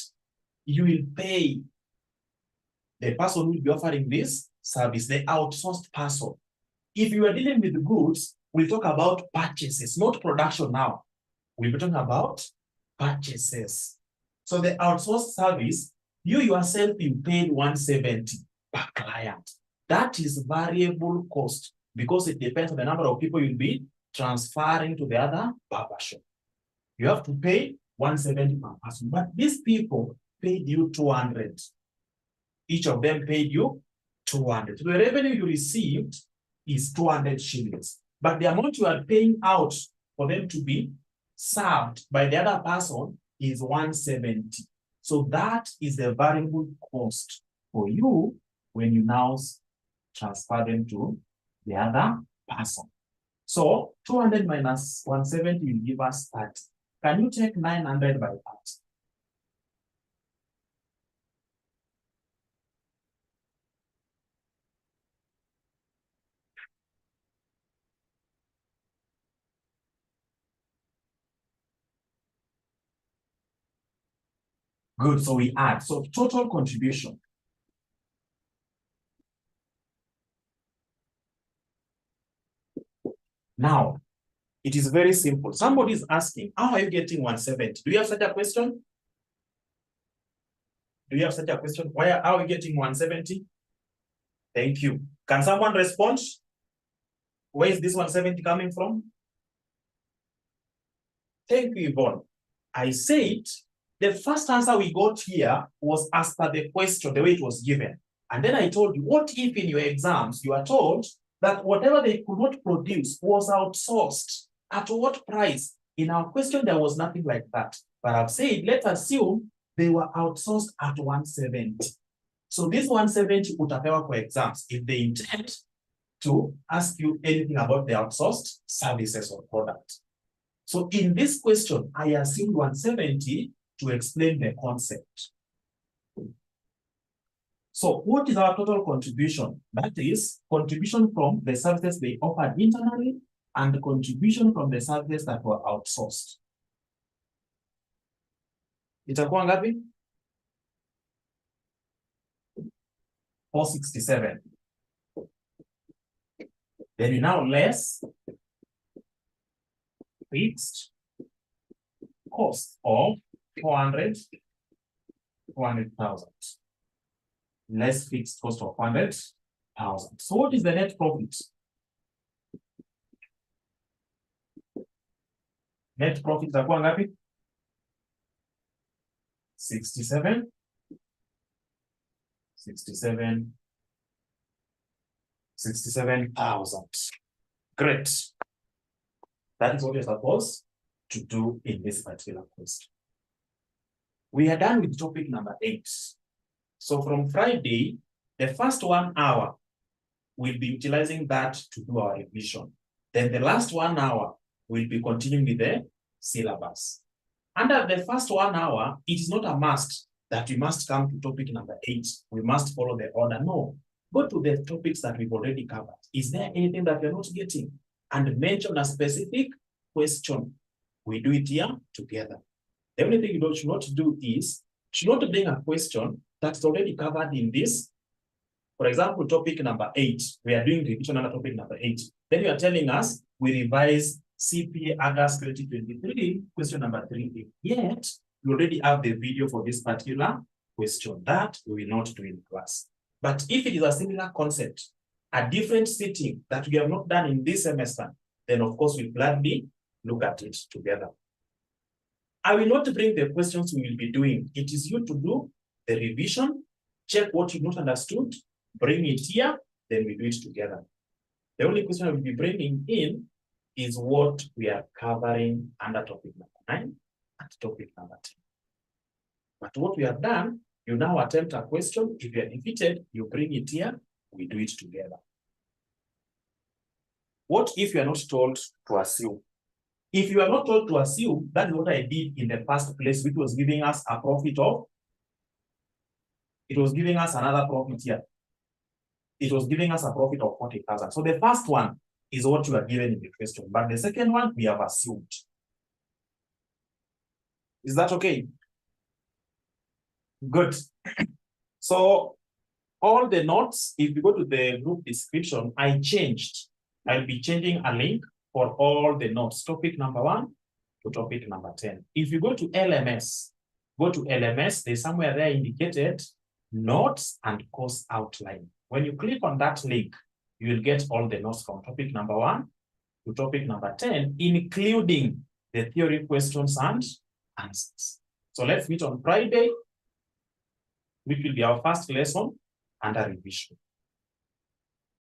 you will pay the person who will be offering this service, the outsourced person. If you are dealing with goods, we'll talk about purchases, not production now. We'll be talking about purchases. So the outsourced service, you yourself, you paid 170 per client. That is variable cost because it depends on the number of people you'll be transferring to the other barber shop. You have to pay 170 per person, but these people paid you 200. Each of them paid you 200. So the revenue you received is 200 shillings. But the amount you are paying out for them to be served by the other person is 170. So that is the variable cost for you when you now transfer them to the other person. So 200 minus 170 will give us 30. Can you take 900 by 30? Good, so we add. So total contribution. Now, it is very simple. Somebody is asking, how are you getting 170? Do you have such a question? Do you have such a question? How are you getting 170? Thank you. Can someone respond? Where is this 170 coming from? Thank you, Yvonne. I said the first answer we got here was as per the question, the way it was given. And then I told you, what if in your exams you are told that whatever they could not produce was outsourced? At what price? In our question, there was nothing like that. But I've said, let's assume they were outsourced at 170. So this 170 utapewa for exams if they intend to ask you anything about the outsourced services or product. So in this question, I assumed 170 to explain the concept. So what is our total contribution? That is contribution from the services they offered internally and the contribution from the services that were outsourced. Itakuwa ngapi? 467. Then we now less fixed cost of 400,000. Less fixed cost of 100,000. So what is the net profit? Net profit itakuwa ngapi? 67,000. Great. That is what you're supposed to do in this particular question. We are done with topic number 8. So from Friday, the first 1 hour, we'll be utilizing that to do our revision. Then the last 1 hour, we'll be continuing with the syllabus. Under the first 1 hour, it is not a must that we must come to topic number 8. We must follow the order. No. Go to the topics that we've already covered. Is there anything that you're not getting? And mention a specific question. We do it here together. The only thing you should not do is, should not bring a question that's already covered in this. For example, topic number 8. We are doing revision under topic number 8. Then you are telling us we revise CPA August 2023, question number 3. Yet, you already have the video for this particular question that we will not do in class. But if it is a similar concept, a different sitting that we have not done in this semester, then of course we'll gladly look at it together. I will not bring the questions we will be doing. It is you to do the revision, check what you've not understood, bring it here, then we do it together. The only question I will be bringing in is what we are covering under topic number 9 and topic number 10. But what we have done, you now attempt a question. If you are defeated, you bring it here, we do it together. What if you are not told to assume? If you are not told to assume, that is what I did in the first place, which was giving us a profit of, it was giving us another profit here. It was giving us a profit of 40,000. So the first one is what you are given in the question, but the second one we have assumed. Is that okay? Good. So all the notes, if you go to the group description, I changed. I'll be changing a link for all the notes, topic number 1 to topic number 10. If you go to LMS, there's somewhere there indicated notes and course outline. When you click on that link, you will get all the notes from topic number 1 to topic number 10, including the theory questions and answers. So let's meet on Friday, which will be our first lesson under revision.